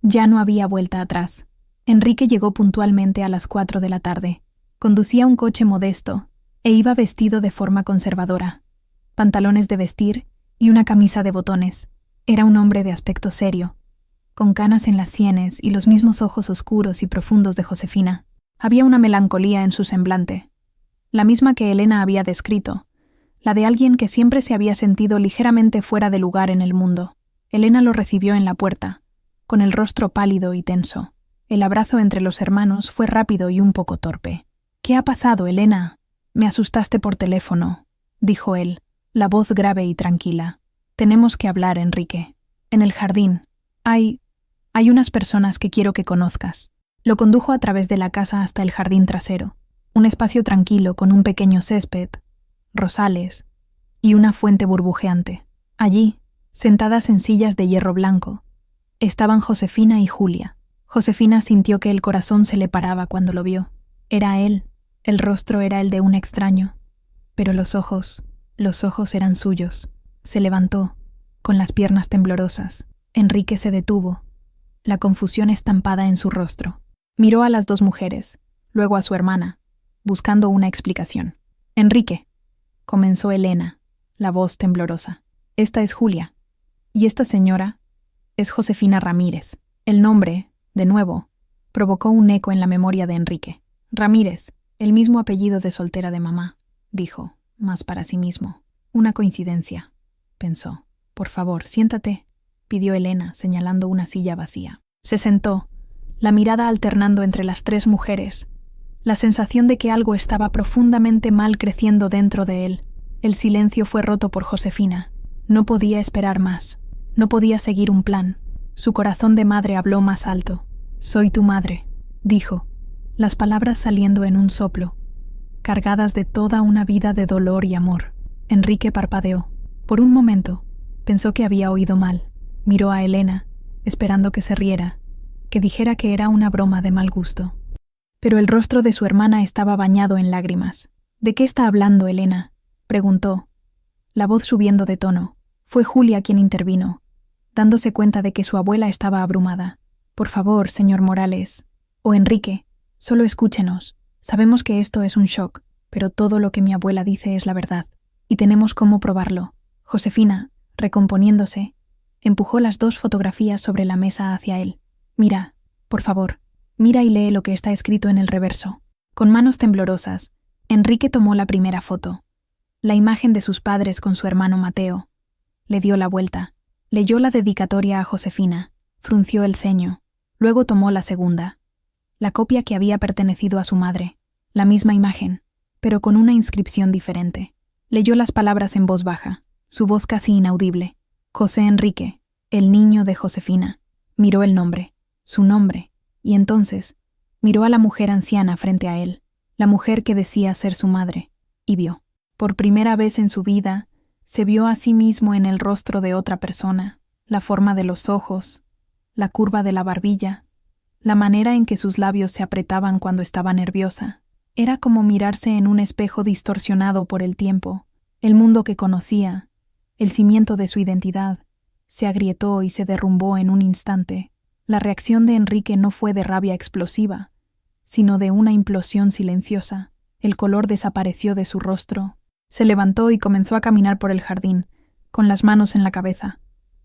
[SPEAKER 1] Ya no había vuelta atrás. Enrique llegó puntualmente a las 4 de la tarde. Conducía un coche modesto e iba vestido de forma conservadora. Pantalones de vestir y una camisa de botones. Era un hombre de aspecto serio, con canas en las sienes y los mismos ojos oscuros y profundos de Josefina. Había una melancolía en su semblante, la misma que Elena había descrito, la de alguien que siempre se había sentido ligeramente fuera de lugar en el mundo. Elena lo recibió en la puerta, con el rostro pálido y tenso. El abrazo entre los hermanos fue rápido y un poco torpe. «¿Qué ha pasado, Elena? Me asustaste por teléfono», dijo él, la voz grave y tranquila. «Tenemos que hablar, Enrique. En el jardín. Hay unas personas que quiero que conozcas». Lo condujo a través de la casa hasta el jardín trasero, un espacio tranquilo con un pequeño césped, rosales y una fuente burbujeante. Allí, sentadas en sillas de hierro blanco, estaban Josefina y Julia. Josefina sintió que el corazón se le paraba cuando lo vio. Era él, el rostro era el de un extraño, pero los ojos eran suyos. Se levantó, con las piernas temblorosas. Enrique se detuvo, la confusión estampada en su rostro. Miró a las 2 mujeres, luego a su hermana, buscando una explicación. «Enrique», comenzó Elena, la voz temblorosa. «Esta es Julia, y esta señora es Josefina Ramírez». El nombre, de nuevo, provocó un eco en la memoria de Enrique. «Ramírez, el mismo apellido de soltera de mamá», dijo, más para sí mismo. «Una coincidencia», pensó. «Por favor, siéntate», pidió Elena, señalando una silla vacía. Se sentó, la mirada alternando entre las 3 mujeres, la sensación de que algo estaba profundamente mal creciendo dentro de él. El silencio fue roto por Josefina. No podía esperar más. No podía seguir un plan. Su corazón de madre habló más alto. «Soy tu madre», dijo, las palabras saliendo en un soplo, cargadas de toda una vida de dolor y amor. Enrique parpadeó. Por un momento, pensó que había oído mal. Miró a Elena, esperando que se riera, que dijera que era una broma de mal gusto. Pero el rostro de su hermana estaba bañado en lágrimas. «¿De qué está hablando, Elena?», preguntó, la voz subiendo de tono. Fue Julia quien intervino, dándose cuenta de que su abuela estaba abrumada. «Por favor, señor Morales, o Enrique, solo escúchenos. Sabemos que esto es un shock, pero todo lo que mi abuela dice es la verdad, y tenemos cómo probarlo». Josefina, recomponiéndose, empujó las 2 fotografías sobre la mesa hacia él. «Mira, por favor, mira y lee lo que está escrito en el reverso». Con manos temblorosas, Enrique tomó la primera foto, la imagen de sus padres con su hermano Mateo. Le dio la vuelta, leyó la dedicatoria a Josefina, frunció el ceño, luego tomó la segunda, la copia que había pertenecido a su madre, la misma imagen, pero con una inscripción diferente. Leyó las palabras en voz baja, su voz casi inaudible. «José Enrique, el niño de Josefina». Miró el nombre, su nombre, y entonces miró a la mujer anciana frente a él, la mujer que decía ser su madre, y vio. Por primera vez en su vida, se vio a sí mismo en el rostro de otra persona, la forma de los ojos, la curva de la barbilla, la manera en que sus labios se apretaban cuando estaba nerviosa. Era como mirarse en un espejo distorsionado por el tiempo. El mundo que conocía, el cimiento de su identidad, se agrietó y se derrumbó en un instante. La reacción de Enrique no fue de rabia explosiva, sino de una implosión silenciosa. El color desapareció de su rostro. Se levantó y comenzó a caminar por el jardín, con las manos en la cabeza,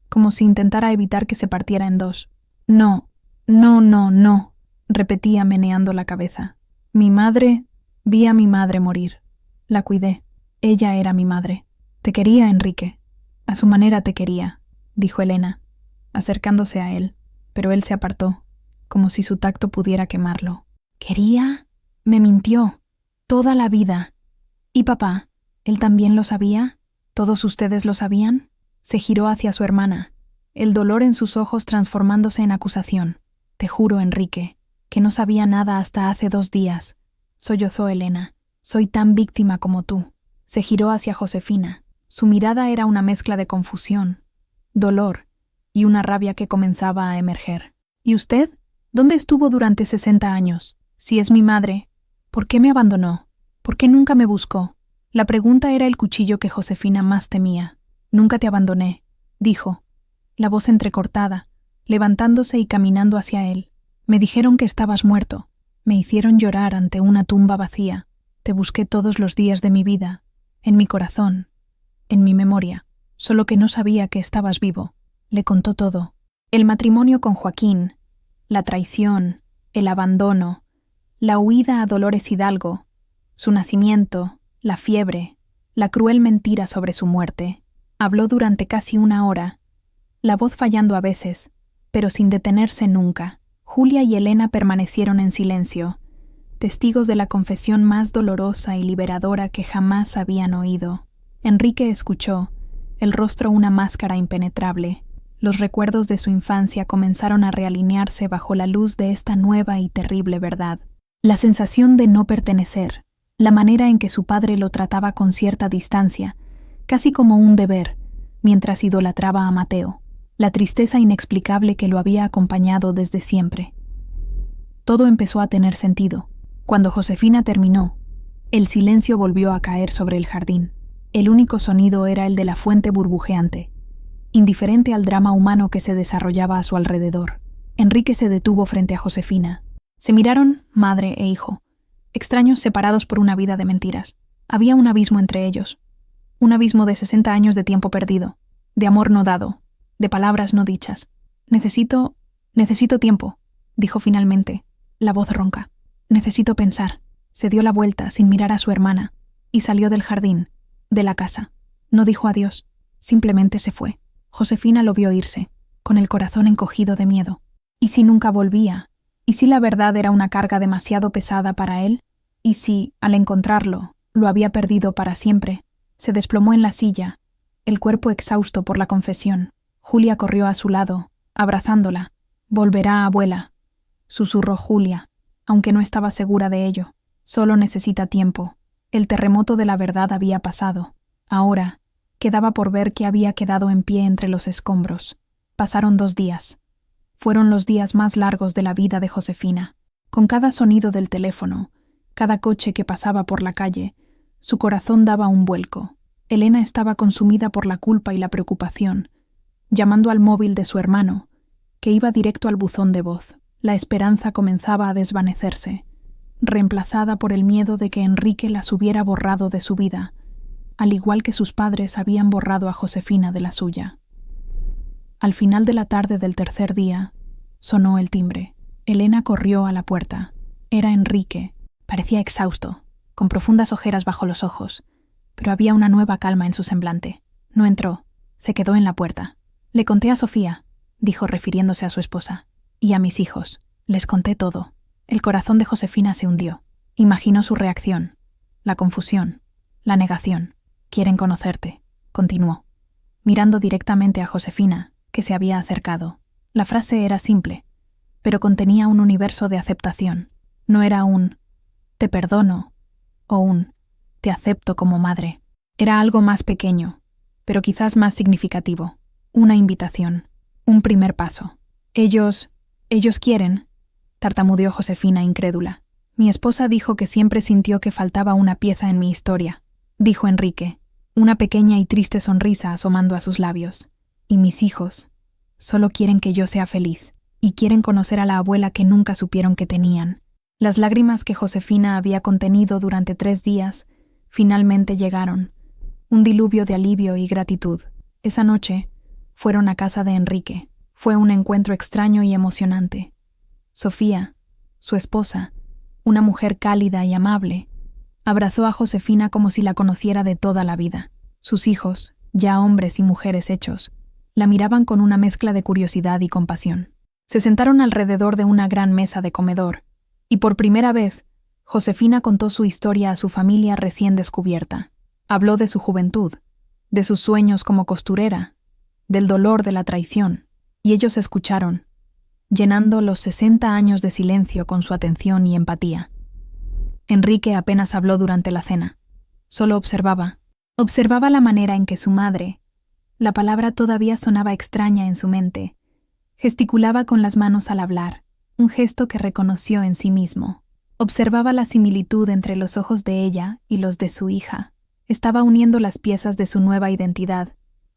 [SPEAKER 1] como si intentara evitar que se partiera en 2. «No, no, no, no», repetía meneando la cabeza. «Mi madre, vi a mi madre morir. La cuidé. Ella era mi madre. Te quería, Enrique. A su manera te quería», dijo Elena, acercándose a él, pero él se apartó, como si su tacto pudiera quemarlo. «¿Quería? Me mintió. Toda la vida. ¿Y papá? ¿Él también lo sabía? ¿Todos ustedes lo sabían?». Se giró hacia su hermana, el dolor en sus ojos transformándose en acusación. Te juro, Enrique, que no sabía nada hasta hace 2 días. Sollozó Elena. Soy tan víctima como tú. Se giró hacia Josefina. Su mirada era una mezcla de confusión, dolor y una rabia que comenzaba a emerger. ¿Y usted? ¿Dónde estuvo durante 60 años? Si es mi madre, ¿por qué me abandonó? ¿Por qué nunca me buscó? La pregunta era el cuchillo que Josefina más temía. Nunca te abandoné, dijo, la voz entrecortada, levantándose y caminando hacia él. Me dijeron que estabas muerto. Me hicieron llorar ante una tumba vacía. Te busqué todos los días de mi vida, en mi corazón, en mi memoria, solo que no sabía que estabas vivo. Le contó todo. El matrimonio con Joaquín, la traición, el abandono, la huida a Dolores Hidalgo, su nacimiento, la fiebre, la cruel mentira sobre su muerte. Habló durante casi 1 hora, la voz fallando a veces, pero sin detenerse nunca. Julia y Elena permanecieron en silencio, testigos de la confesión más dolorosa y liberadora que jamás habían oído. Enrique escuchó, el rostro una máscara impenetrable. Los recuerdos de su infancia comenzaron a realinearse bajo la luz de esta nueva y terrible verdad. La sensación de no pertenecer, la manera en que su padre lo trataba con cierta distancia, casi como un deber, mientras idolatraba a Mateo, la tristeza inexplicable que lo había acompañado desde siempre. Todo empezó a tener sentido. Cuando Josefina terminó, el silencio volvió a caer sobre el jardín. El único sonido era el de la fuente burbujeante, indiferente al drama humano que se desarrollaba a su alrededor. Enrique se detuvo frente a Josefina. Se miraron, madre e hijo, extraños separados por una vida de mentiras. Había un abismo entre ellos, un abismo de 60 años de tiempo perdido, de amor no dado, de palabras no dichas. Necesito tiempo, dijo finalmente, la voz ronca. Necesito pensar. Se dio la vuelta sin mirar a su hermana y salió del jardín, de la casa. No dijo adiós, simplemente se fue. Josefina lo vio irse, con el corazón encogido de miedo. ¿Y si nunca volvía? ¿Y si la verdad era una carga demasiado pesada para él? ¿Y si, al encontrarlo, lo había perdido para siempre? Se desplomó en la silla, el cuerpo exhausto por la confesión. Julia corrió a su lado, abrazándola. «Volverá, abuela», susurró Julia, aunque no estaba segura de ello. Solo necesita tiempo. El terremoto de la verdad había pasado. Ahora, quedaba por ver qué había quedado en pie entre los escombros. Pasaron 2 días. Fueron los días más largos de la vida de Josefina. Con cada sonido del teléfono, cada coche que pasaba por la calle, su corazón daba un vuelco. Elena estaba consumida por la culpa y la preocupación, llamando al móvil de su hermano, que iba directo al buzón de voz. La esperanza comenzaba a desvanecerse, reemplazada por el miedo de que Enrique las hubiera borrado de su vida, al igual que sus padres habían borrado a Josefina de la suya. Al final de la tarde del 3er día, sonó el timbre. Elena corrió a la puerta. Era Enrique. Parecía exhausto, con profundas ojeras bajo los ojos, pero había una nueva calma en su semblante. No entró, se quedó en la puerta. «Le conté a Sofía», dijo refiriéndose a su esposa, «y a mis hijos. Les conté todo». El corazón de Josefina se hundió. Imaginó su reacción, la confusión, la negación. «Quieren conocerte», continuó, mirando directamente a Josefina, que se había acercado. La frase era simple, pero contenía un universo de aceptación. No era un «te perdono» o un «te acepto como madre». Era algo más pequeño, pero quizás más significativo. Una invitación, un primer paso. Ellos quieren», tartamudeó Josefina incrédula. «Mi esposa dijo que siempre sintió que faltaba una pieza en mi historia», dijo Enrique, una pequeña y triste sonrisa asomando a sus labios. «Y mis hijos solo quieren que yo sea feliz, y quieren conocer a la abuela que nunca supieron que tenían». Las lágrimas que Josefina había contenido durante 3 días finalmente llegaron, un diluvio de alivio y gratitud. Esa noche fueron a casa de Enrique. Fue un encuentro extraño y emocionante. Sofía, su esposa, una mujer cálida y amable, abrazó a Josefina como si la conociera de toda la vida. Sus hijos, ya hombres y mujeres hechos, la miraban con una mezcla de curiosidad y compasión. Se sentaron alrededor de una gran mesa de comedor, y por primera vez, Josefina contó su historia a su familia recién descubierta. Habló de su juventud, de sus sueños como costurera, del dolor de la traición, y ellos escucharon, llenando los 60 años de silencio con su atención y empatía. Enrique apenas habló durante la cena. Solo observaba. Observaba la manera en que su madre, la palabra todavía sonaba extraña en su mente, gesticulaba con las manos al hablar, un gesto que reconoció en sí mismo. Observaba la similitud entre los ojos de ella y los de su hija. Estaba uniendo las piezas de su nueva identidad,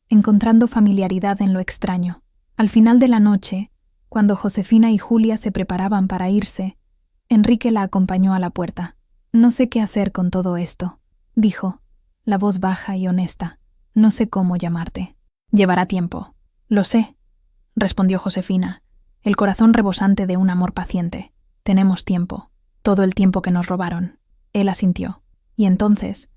[SPEAKER 1] encontrando familiaridad en lo extraño. Al final de la noche, cuando Josefina y Julia se preparaban para irse, Enrique la acompañó a la puerta. «No sé qué hacer con todo esto», dijo, la voz baja y honesta. «No sé cómo llamarte. Llevará tiempo». «Lo sé», respondió Josefina, el corazón rebosante de un amor paciente. «Tenemos tiempo, todo el tiempo que nos robaron». Él asintió, y entonces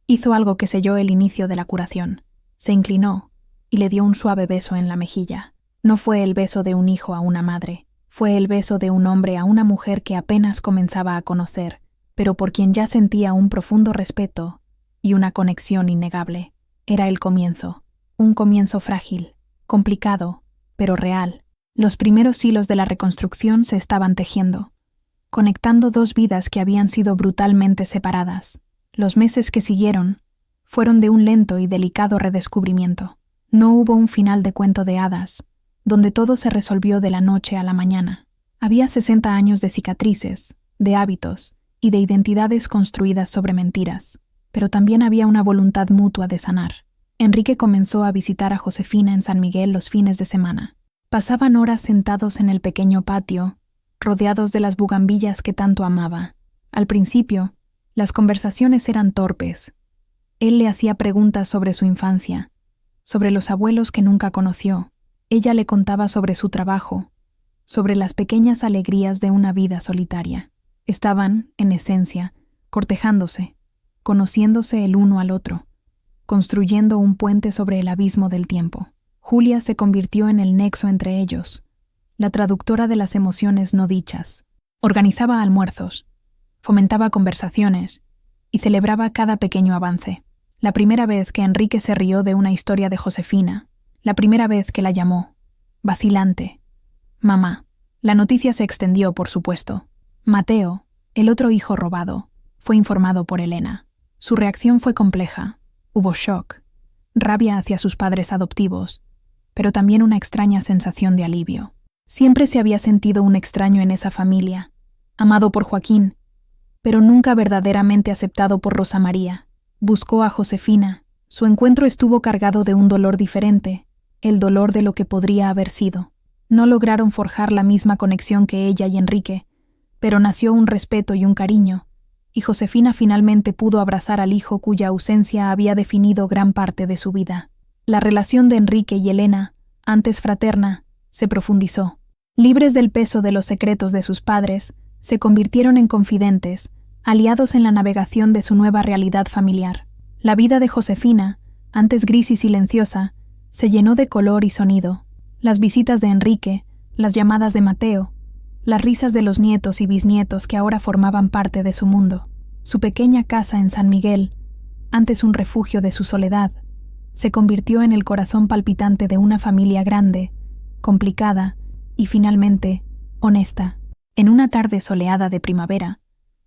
[SPEAKER 1] hizo algo que selló el inicio de la curación. Se inclinó y le dio un suave beso en la mejilla. No fue el beso de un hijo a una madre, fue el beso de un hombre a una mujer que apenas comenzaba a conocer, pero por quien ya sentía un profundo respeto y una conexión innegable. Era el comienzo, un comienzo frágil, complicado, pero real. Los primeros hilos de la reconstrucción se estaban tejiendo, conectando dos vidas que habían sido brutalmente separadas. Los meses que siguieron fueron de un lento y delicado redescubrimiento. No hubo un final de cuento de hadas, donde todo se resolvió de la noche a la mañana. Había 60 años de cicatrices, de hábitos y de identidades construidas sobre mentiras, pero también había una voluntad mutua de sanar. Enrique comenzó a visitar a Josefina en San Miguel los fines de semana. Pasaban horas sentados en el pequeño patio, rodeados de las bugambillas que tanto amaba. Al principio, las conversaciones eran torpes. Él le hacía preguntas sobre su infancia, sobre los abuelos que nunca conoció. Ella le contaba sobre su trabajo, sobre las pequeñas alegrías de una vida solitaria. Estaban, en esencia, cortejándose, conociéndose el uno al otro, construyendo un puente sobre el abismo del tiempo. Julia se convirtió en el nexo entre ellos, la traductora de las emociones no dichas. Organizaba almuerzos, fomentaba conversaciones y celebraba cada pequeño avance. La primera vez que Enrique se rió de una historia de Josefina, la primera vez que la llamó, vacilante, mamá. La noticia se extendió, por supuesto. Mateo, el otro hijo robado, fue informado por Elena. Su reacción fue compleja. Hubo shock, rabia hacia sus padres adoptivos, pero también una extraña sensación de alivio. Siempre se había sentido un extraño en esa familia, amado por Joaquín, pero nunca verdaderamente aceptado por Rosa María. Buscó a Josefina. Su encuentro estuvo cargado de un dolor diferente, el dolor de lo que podría haber sido. No lograron forjar la misma conexión que ella y Enrique, pero nació un respeto y un cariño, y Josefina finalmente pudo abrazar al hijo cuya ausencia había definido gran parte de su vida. La relación de Enrique y Elena, antes fraterna, se profundizó. Libres del peso de los secretos de sus padres, se convirtieron en confidentes, aliados en la navegación de su nueva realidad familiar. La vida de Josefina, antes gris y silenciosa, se llenó de color y sonido. Las visitas de Enrique, las llamadas de Mateo, las risas de los nietos y bisnietos que ahora formaban parte de su mundo. Su pequeña casa en San Miguel, antes un refugio de su soledad, se convirtió en el corazón palpitante de una familia grande, complicada y finalmente honesta. En una tarde soleada de primavera,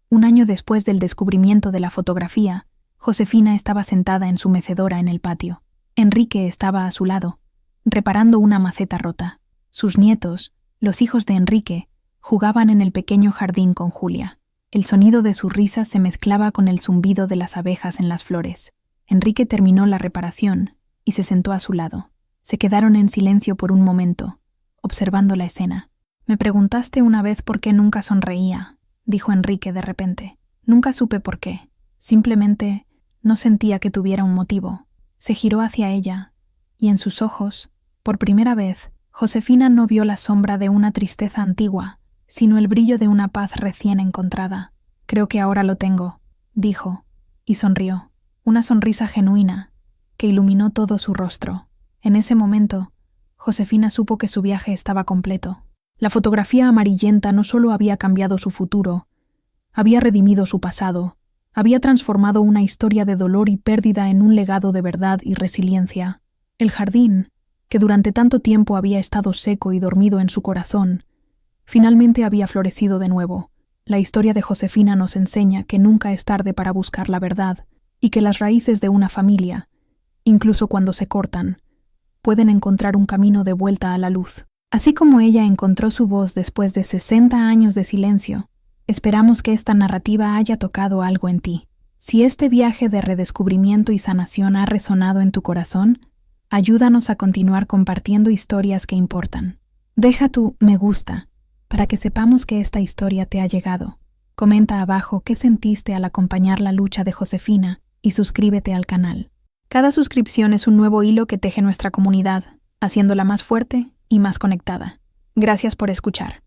[SPEAKER 1] un año después del descubrimiento de la fotografía, Josefina estaba sentada en su mecedora en el patio. Enrique estaba a su lado, reparando una maceta rota. Sus nietos, los hijos de Enrique, jugaban en el pequeño jardín con Julia. El sonido de sus risas se mezclaba con el zumbido de las abejas en las flores. Enrique terminó la reparación y se sentó a su lado. Se quedaron en silencio por un momento, observando la escena. «Me preguntaste una vez por qué nunca sonreía», dijo Enrique de repente. «Nunca supe por qué. Simplemente no sentía que tuviera un motivo». Se giró hacia ella, y en sus ojos, por primera vez, Josefina no vio la sombra de una tristeza antigua, sino el brillo de una paz recién encontrada. «Creo que ahora lo tengo», dijo, y sonrió. Una sonrisa genuina, que iluminó todo su rostro. En ese momento, Josefina supo que su viaje estaba completo. La fotografía amarillenta no solo había cambiado su futuro, había redimido su pasado, había transformado una historia de dolor y pérdida en un legado de verdad y resiliencia. El jardín, que durante tanto tiempo había estado seco y dormido en su corazón, finalmente había florecido de nuevo. La historia de Josefina nos enseña que nunca es tarde para buscar la verdad y que las raíces de una familia, incluso cuando se cortan, pueden encontrar un camino de vuelta a la luz. Así como ella encontró su voz después de 60 años de silencio, esperamos que esta narrativa haya tocado algo en ti. Si este viaje de redescubrimiento y sanación ha resonado en tu corazón, ayúdanos a continuar compartiendo historias que importan. Deja tu me gusta para que sepamos que esta historia te ha llegado. Comenta abajo qué sentiste al acompañar la lucha de Josefina y suscríbete al canal. Cada suscripción es un nuevo hilo que teje nuestra comunidad, haciéndola más fuerte y más conectada. Gracias por escuchar.